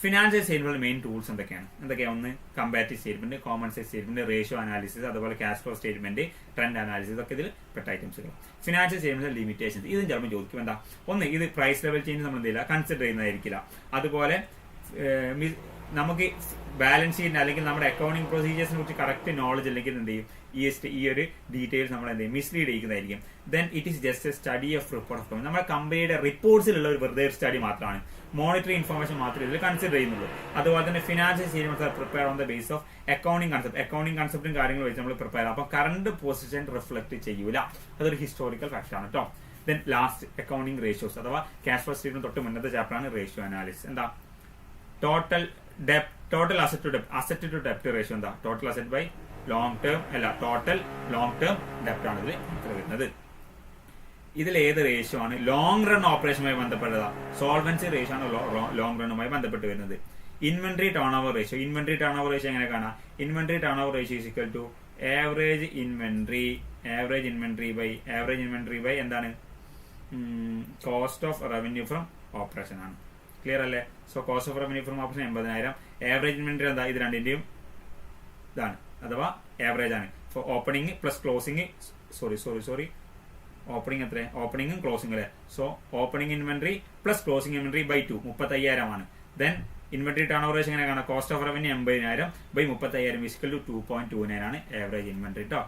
ഫിനാൻഷ്യൽ സ്റ്റേറ്റ്മെന്റ് മെയിൻ ടൂൾസ് എന്തൊക്കെയാണ്, ഒന്ന് comparative statement, common size statement, ratio analysis, അതുപോലെ cash flow statement, trend analysis, ഒക്കെ ഇതിൽ പെട്ട ഐറ്റംസുകൾ. ഫിനാൻഷ്യൽ സ്റ്റേറ്റ്മെന്റ് ലിമിറ്റേഷൻസ്, ഇതും ചിലപ്പോൾ ചോദിക്കും. എന്താ, ഇത് പ്രൈസ് ലെവൽ ചേഞ്ച് നമ്മൾ എന്തില്ല കൺസിഡർ ചെയ്യുന്നതായിരിക്കില്ല. അതുപോലെ നമുക്ക് ബാലൻസ് ഷീറ്റിന് അല്ലെങ്കിൽ നമ്മുടെ അക്കൗണ്ടിങ് പ്രൊസീജിയേഴ്സിനെ കുറിച്ച് കറക്റ്റ് നോളജ് അല്ലെങ്കിൽ എന്ത് ചെയ്യും, ഈ ഒരു ഡീറ്റെയിൽസ് നമ്മൾ എന്ത് ചെയ്യും, മിസ്ലീഡ് ചെയ്യുന്നതായിരിക്കും. Then it is just A study of report of നമ്മുടെ കമ്പനിയുടെ റിപ്പോർട്ട്സിലുള്ള ഒരു വെറുതെ സ്റ്റഡി മാത്രമാണ്, മോണിറ്ററി ഇൻഫർമേഷൻ മാത്രമേ ഇതിൽ കൺസിഡർ ചെയ്യുന്നുള്ളൂ. അതുപോലെ തന്നെ financial statements are prepare on the base of accounting കൺസെപ്റ്റും കാര്യങ്ങളും വെച്ച് നമ്മൾ പ്രിപ്പയർ. അപ്പൊ കറണ്ട് പൊസിഷൻ റിഫ്ലക്ട് ചെയ്യൂല, അതൊരു ഹിസ്റ്റോറിക്കൽ ഫാക്ട് ആണ് കേട്ടോ. ദെൻ ലാസ്റ്റ് അക്കൗണ്ടിങ് റേഷ്യോസ്, അഥവാ ക്യാഷ് ഫ്ലോ സ്റ്റേറ്റ്മെന്റ് തൊട്ട് മുന്നത്തെ ചാപ്റ്ററാണ് റേഷ്യോ അനാലിസിസ്. എന്താ, ടോട്ടൽ അസറ്റ് ടു ഡെപ്റ്റ് റേഷ്യോ, എന്താ total asset by long term അല്ല ടോട്ടൽ ലോങ് ടേം ഡെപ്റ്റ് ആണ് ഇതിൽ വരുന്നത്. ഇതിൽ ഏത് റേഷ്യോ ആണ് ലോങ് റൺ ഓപ്പറേഷനുമായി ബന്ധപ്പെട്ടതാ, സോൾവൻസി റേഷ്യോ ആണ് ലോങ് റണ്ണുമായി ബന്ധപ്പെട്ട് വരുന്നത്. ഇൻവെന്ററി ടേൺ ഓവർ റേഷ്യോ എങ്ങനെ കാണാം, inventory turnover ratio is equal to average inventory by എന്താണ്, cost of revenue from operation ആണ്. ക്ലിയർ അല്ലേ? So cost of revenue from operation 80,000, average inventory എന്താ, ഇത് രണ്ടിന്റെയും ഇതാണ്, അഥവാ ആവറേജ് ആണ്. ഓപ്പണിംഗ് പ്ലസ് ക്ലോസിംഗ്, ഓപ്പണിംഗും ക്ലോസിംഗ് അല്ലേ. So opening inventory plus closing inventory by 2 35,000 ആണ്. Then inventory turnover ratio എങ്ങനെ കാണാം, cost of revenue 80,000 by 35,000 equal to 2.29 ആണ് ആവറേജ് ഇൻവെന്ററി കേട്ടോ.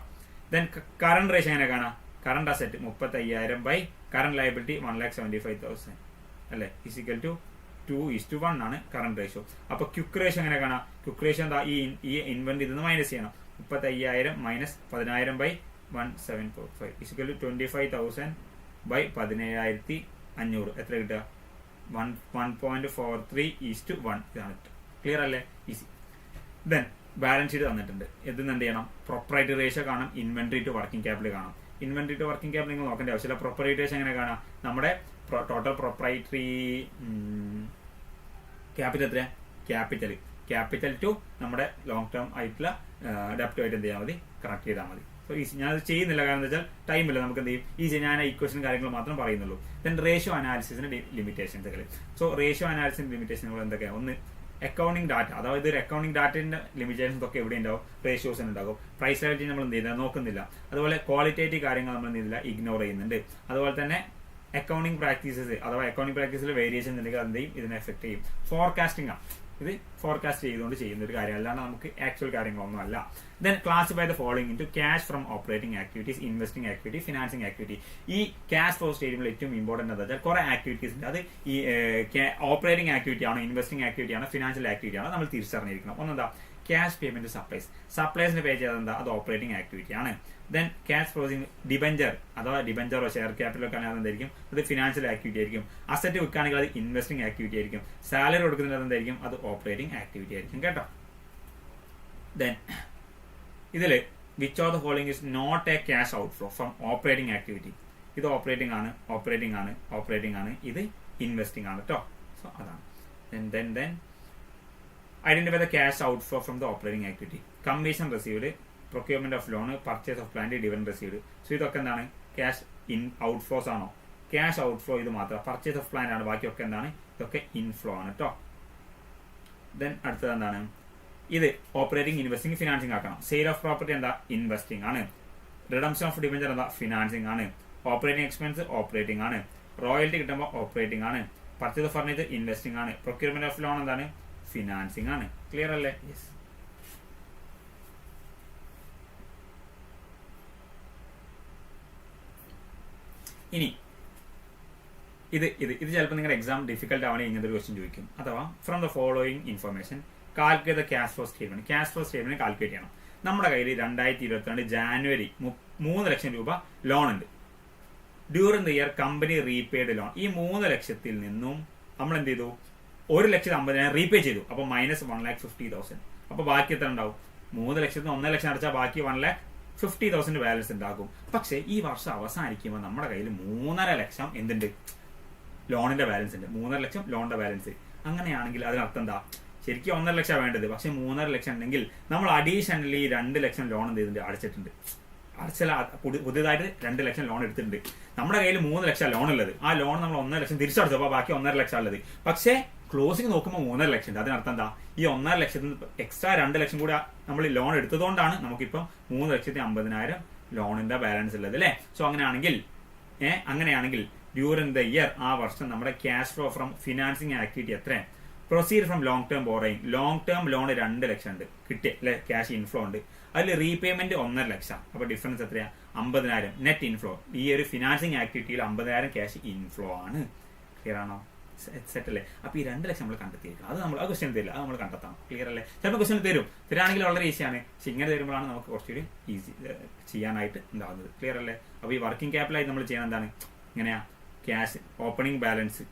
ദെൻ കറണ്ട് റേഷ്യോ എങ്ങനെ കാണാം, current asset 35,000 by current liability 1,75,000 അല്ലെ, ഈക്വൽ ടു 2:1 ആണ് കറണ്ട് റേഷ്യോ. അപ്പൊ ക്വിക്ക് റേഷ്യോ എങ്ങനെ കാണാം, ക്വിക്ക് റേഷ്യോ എന്താ, ഈ ഇൻവെന്ററി ഇതിന്ന് മൈനസ് ചെയ്യണം, 35,000 മൈനസ് 10,000/1745 ഇസിക്കൽ 25,000 ബൈ 17,500 എത്ര കിട്ടുക? 1.43:1 ഇതാണ്. ക്ലിയർ അല്ലേ? ഈസി. ദെൻ ബാലൻസ് ഷീറ്റ് തന്നിട്ടുണ്ട്. എന്ത് ചെയ്യണം? പ്രൊപ്പറേറ്ററി റേഷ്യോ കാണാം, ഇൻവെന്ററി ടു വർക്കിംഗ് ക്യാപിറ്റൽ കാണാം. ഇൻവെന്ററി ടു വർക്കിംഗ് ക്യാപിറ്റൽ നിങ്ങൾ നോക്കേണ്ട ആവശ്യമില്ല. പ്രൊപ്പറേറ്ററി റേഷ്യോ എങ്ങനെ കാണാം? നമ്മുടെ ടോട്ടൽ പ്രൊപ്പറേറ്ററി ക്യാപിറ്റൽ എത്ര? ക്യാപിറ്റൽ ടു നമ്മുടെ ലോങ് ടേം ആയിട്ടുള്ള ഡെപ്റ്റുമായിട്ട് എന്ത് ചെയ്യാൽ മതി? കണക്ട് ചെയ്താൽ മതി. So easy. ഞാനത് ചെയ്യുന്നില്ല, കാരണം എന്താ വെച്ചാൽ ടൈമില്ല. നമുക്ക് എന്ത് ചെയ്യും? ഈസി. ഞാൻ ഇക്വേഷൻ കാര്യങ്ങൾ മാത്രം പറയുന്നുള്ളൂ. ദെൻ റേഷ്യോ അനാലിസിസിന്റെ ലിമിറ്റേഷൻസ്. സോ റേഷ്യോ അനാലിസിന്റെ ലിമിറ്റേഷനുകൾ എന്തൊക്കെയാണ്? ഒന്ന് അക്കൗണ്ടിംഗ് ഡാറ്റ, അതായത് ഒരു അക്കൗണ്ടിംഗ് ഡാറ്റയുടെ ലിമിറ്റേഷൻസ് ഒക്കെ എവിടെ ഉണ്ടാവും? റേഷ്യോസ് ഉണ്ടാകും. പ്രൈസ് ലയബിലിറ്റി നമ്മൾ എന്ത് ചെയ്യുന്നത്? നോക്കുന്നില്ല. അതുപോലെ ക്വാളിറ്റേറ്റീവ് കാര്യങ്ങൾ നമ്മൾ എന്ത് ചെയ്യുന്നില്ല? ഇഗ്നോർ ചെയ്യുന്നുണ്ട്. അതുപോലെ തന്നെ അക്കൗണ്ടിംഗ് പ്രാക്ടീസസ് അഥവാ അക്കൗണ്ടിംഗ് പ്രാക്ടീസിൽ വേരിയേഷൻ ഉണ്ടെങ്കിൽ എന്ത് ചെയ്യും? ഇതിനെ എഫക്ട് ചെയ്യും. ഫോർകാസ്റ്റിംഗ് ആണ്. ഇത് ഫോർകാസ്റ്റ് ചെയ്തുകൊണ്ട് ചെയ്യുന്ന ഒരു കാര്യം, അല്ലാണ്ട് നമുക്ക് ആക്ച്വൽ കാര്യങ്ങളൊന്നും അല്ല. Then classify the following into cash from operating activities, investing activity, financing activity. ഈ ക്യാഷ് ഫ്ലോ സ്റ്റേറ്റ്മെന്റിൽ ഏറ്റവും ഇമ്പോർട്ടന്റ് എന്താ വെച്ചാൽ കുറെ ആക്ടിവിറ്റീസ് ഉണ്ട്. അത് ഈ ഓപ്പറേറ്റിംഗ് ആക്ടിവിറ്റി ആണോ, ഇൻവെസ്റ്റിംഗ് ആക്ടിവിറ്റി ആണോ, ഫിനാൻഷ്യൽ ആക്ടിവിറ്റി ആണോ നമ്മൾ തിരിച്ചറിഞ്ഞിരിക്കണം. ഒന്നെന്താ? ക്യാഷ് പേയ്മെന്റ് സപ്ലൈസിന് പേ ചെയ്തത് എന്താ? അത് ഓപ്പറേറ്റിംഗ് ആക്ടിവിറ്റി ആണ്. ദെൻ ക്യാഷ് ഫ്ലോസിംഗ് ഡിബഞ്ചർ അഥവാ ഡിബഞ്ചറോ ഷെയർ ക്യാപിറ്റലോ ഒക്കെ എന്തായിരിക്കും? അത് ഫിനാൻഷ്യൽ ആക്ടിവിറ്റി ആയിരിക്കും. അസറ്റ് വിൽക്കുകയാണെങ്കിൽ അത് ഇൻവെസ്റ്റിംഗ് ആക്ടിവിറ്റി ആയിരിക്കും. സാലറി കൊടുക്കുന്നത് എന്തായിരിക്കും? അത് ഓപ്പറേറ്റിംഗ് ആക്ടിവിറ്റി ആയിരിക്കും. കേട്ടോ? ദെൻ ഇതില് which of the following is not a cash outflow from operating activity? ഇത് ഓപ്പറേറ്റിംഗ് ആണ്. ഇത് ഇൻവെസ്റ്റിംഗ് ആണ് കേട്ടോ. സോ അതാണ്. Then identify the cash outflow from the operating activity. Commission received, procurement of loan, purchase of plant, dividend received. So ഇതൊക്കെ എന്താണ്? Cash outflows ആണോ? Cash outflow ഇത് മാത്രം. പർച്ചേസ് ഓഫ് പ്ലാന്റ് ആണ്, ബാക്കിയൊക്കെ എന്താണ്? ഇതൊക്കെ ഇൻഫ്ലോ ആണ് കേട്ടോ. ദെൻ അടുത്തത് എന്താണ്? ഇത് ഓപ്പറേറ്റിംഗ്, ഇൻവെസ്റ്റിംഗ്, ഫിനാൻസിംഗ് ആക്കണം. സെയിൽ ഓഫ് പ്രോപ്പർട്ടി എന്താ? ഇൻവെസ്റ്റിംഗ് ആണ്. റിഡംഷൻ ഓഫ് ഡിബഞ്ചർ എന്താ? ഫിനാൻസിംഗ് ആണ്. ഓപ്പറേറ്റിംഗ് എക്സ്പെൻസ് ഓപ്പറേറ്റിംഗ് ആണ്. റോയൽറ്റി കിട്ടുമ്പോൾ ഓപ്പറേറ്റിംഗ് ആണ്. പർച്ചേസ് ഓഫ് ഫർണിച്ചർ ഇൻവെസ്റ്റിംഗ് ആണ്. പ്രൊക്യൂർമെന്റ് ഓഫ് ലോൺ എന്താണ്? ഫിനാൻസിംഗ് ആണ്. ക്ലിയർ അല്ലേ? യെസ്. ഇനി ഇത് ചിലപ്പോൾ നിങ്ങളുടെ എക്സാം ഡിഫിക്കൽട്ട് ആവണേ ഇങ്ങനത്തെ ഒരു ക്വസ്റ്റ്യൻ ചോദിക്കും. അഥവാ from the following information calculate the cash flow statement. Cash flow statement calculate ചെയ്യണം. നമ്മുടെ കയ്യിൽ 2022 ജാനുവരി 3 ലക്ഷം രൂപ ലോൺ ഉണ്ട്. During the year company repaid loan. ഈ 3 ലക്ഷത്തിൽ നിന്നും നമ്മൾ എന്ത് ചെയ്തു? 1,50,000 റീപേ ചെയ്തു. അപ്പൊ മൈനസ് 1,50,000. അപ്പൊ ബാക്കി എത്ര ഉണ്ടാവും? 3 ലക്ഷത്തിന് 1 ലക്ഷം അടച്ചാൽ ബാക്കി 1,50,000 ബാലൻസ് ഉണ്ടാകും. പക്ഷേ ഈ വർഷം അവസാനിക്കുമ്പോൾ നമ്മുടെ കയ്യിൽ 3.5 ലക്ഷം എന്തുണ്ട്? ലോണിന്റെ ബാലൻസ് ഉണ്ട്. 3.5 ലക്ഷം ലോണിന്റെ ബാലൻസ്. അങ്ങനെയാണെങ്കിൽ അതിനർത്ഥം എന്താ? ശരിക്കും 1.5 ലക്ഷം വേണ്ടത്, പക്ഷെ 3.5 ലക്ഷം ഉണ്ടെങ്കിൽ നമ്മൾ അഡീഷണലി 2 ലക്ഷം ലോൺ എന്ത് ചെയ്തിട്ടുണ്ട്? അടച്ചിട്ടുണ്ട്. പുതിയതായിട്ട് 2 ലക്ഷം ലോൺ എടുത്തിട്ടുണ്ട്. നമ്മുടെ കയ്യിൽ 3 ലക്ഷം ലോൺ ഉള്ളത്. ആ ലോൺ നമ്മൾ 1.5 ലക്ഷം തിരിച്ചടച്ചപ്പോൾ ബാക്കി 1.5 ലക്ഷം ഉള്ളത്. പക്ഷേ ക്ലോസിംഗ് നോക്കുമ്പോൾ 3.5 ലക്ഷം ഉണ്ട്. അതിനർത്ഥം എന്താ? ഈ 1.5 ലക്ഷത്തിന് എക്സ്ട്രാ 2 ലക്ഷം കൂടി നമ്മൾ ലോൺ എടുത്തതുകൊണ്ടാണ് നമുക്കിപ്പം 3,50,000 ലോണിന്റെ ബാലൻസ് ഉള്ളത് അല്ലേ? സോ അങ്ങനെയാണെങ്കിൽ ഡ്യൂറിംഗ് ദ ഇയർ ആ വർഷം നമ്മുടെ cash flow from financing activity എത്ര? Proceed from long term borrowing. Long term loan 2 ലക്ഷം ഉണ്ട് കിട്ടിയ അല്ലെ? ക്യാഷ് ഇൻഫ്ലോ ഉണ്ട്. അതിൽ റീപേയ്മെന്റ് 1.5 ലക്ഷം. അപ്പൊ ഡിഫറൻസ് എത്രയാ? 50,000 നെറ്റ് ഇൻഫ്ലോ. ഈ ഒരു ഫിനാൻസിങ് ആക്ടിവിറ്റിയിൽ 50,000 ക്യാഷ് ഇൻഫ്ലോ ആണ്. ക്ലിയർ ആണോ? സെറ്റ് അല്ലേ? അപ്പൊ ഈ 2 ലക്ഷം നമ്മൾ കണ്ടെത്തിയിരിക്കണം. അത് നമ്മൾ ആ ക്വസ്റ്റ്യൻ തരില്ല, അത് നമ്മൾ കണ്ടെത്താം. ക്ലിയർ അല്ലേ? ചിലപ്പോൾ ക്വസ്റ്റ്യൻ തരുവാണെങ്കിൽ വളരെ ഈസിയാണ്. പക്ഷെ ഇങ്ങനെ തരുമ്പോഴാണ് നമുക്ക് കുറച്ചുകൂടി ഈസി ചെയ്യാനായിട്ട് ഉണ്ടാകുന്നത്. ക്ലിയർ അല്ലേ? അപ്പൊ ഈ വർക്കിംഗ് ക്യാപിറ്റലായിട്ട് നമ്മൾ ചെയ്യണം എന്താണ്? ഇങ്ങനെയാ cash opening balance,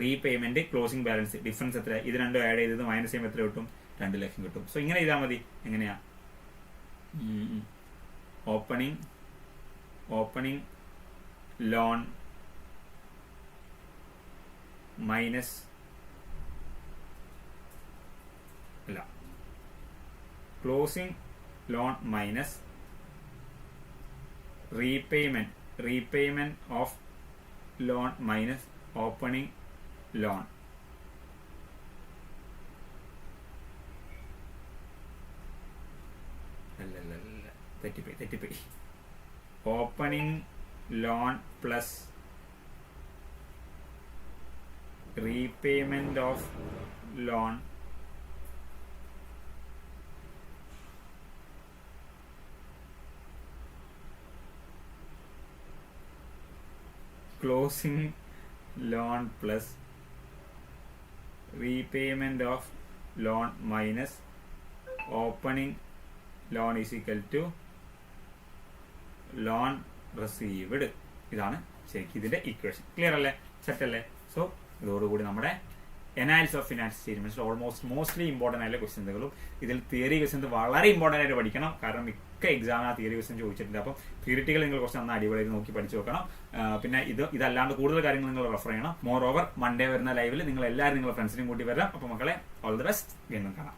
repayment, closing balance. Difference എത്ര? ഇത് രണ്ടും ആഡ് ചെയ്തത് മൈനസ് ചെയ്യുമ്പോൾ എത്ര കിട്ടും? 2 ലക്ഷം കിട്ടും. സോ ഇങ്ങനെ ചെയ്താൽ മതി. എങ്ങനെയാ? ഓപ്പണിംഗ് ലോൺ മൈനസ് അല്ല closing loan minus repayment of loan minus opening loan. അല്ല തെറ്റിപ്പോയി. Opening loan plus repayment of loan closing loan plus repayment of loan minus opening loan is equal to loan received. ഇതാണ് ശരിക്കും ഇതിന്റെ equation. Clear അല്ലേ? Set അല്ലേ? So ഇതോടുകൂടി നമ്മുടെ analysis of financial statements almost mostly important ആയിട്ടുള്ള ക്വസ്റ്റ്യൻസുകളും ഇതിൽ തിയറി ക്വസ്റ്റ്യൻസ് വളരെ ഇമ്പോർട്ടന്റ് ആയിട്ട് പഠിക്കണം. കാരണം മിക്ക എക്സാമിന് ആ തിയറി ക്വസ്റ്റ്യൻ ചോദിച്ചിട്ടുണ്ട്. അപ്പം തിയറിറ്റിക്കൽ നിങ്ങൾ കുറച്ച് നന്നായി അടിപൊളിയായി നോക്കി പഠിച്ചു നോക്കണം. പിന്നെ ഇതല്ലാണ്ട് കൂടുതൽ കാര്യങ്ങൾ നിങ്ങൾ റെഫർ ചെയ്യണം. മോർ ഓവർ മൺഡേ വരുന്ന ലൈവിൽ നിങ്ങൾ എല്ലാവരും നിങ്ങളുടെ ഫ്രണ്ട്സിനും കൂട്ടി വരാം. അപ്പോൾ മക്കളെ, ഓൾ ദി ബെസ്റ്റ്. വീണ്ടും കാണാം.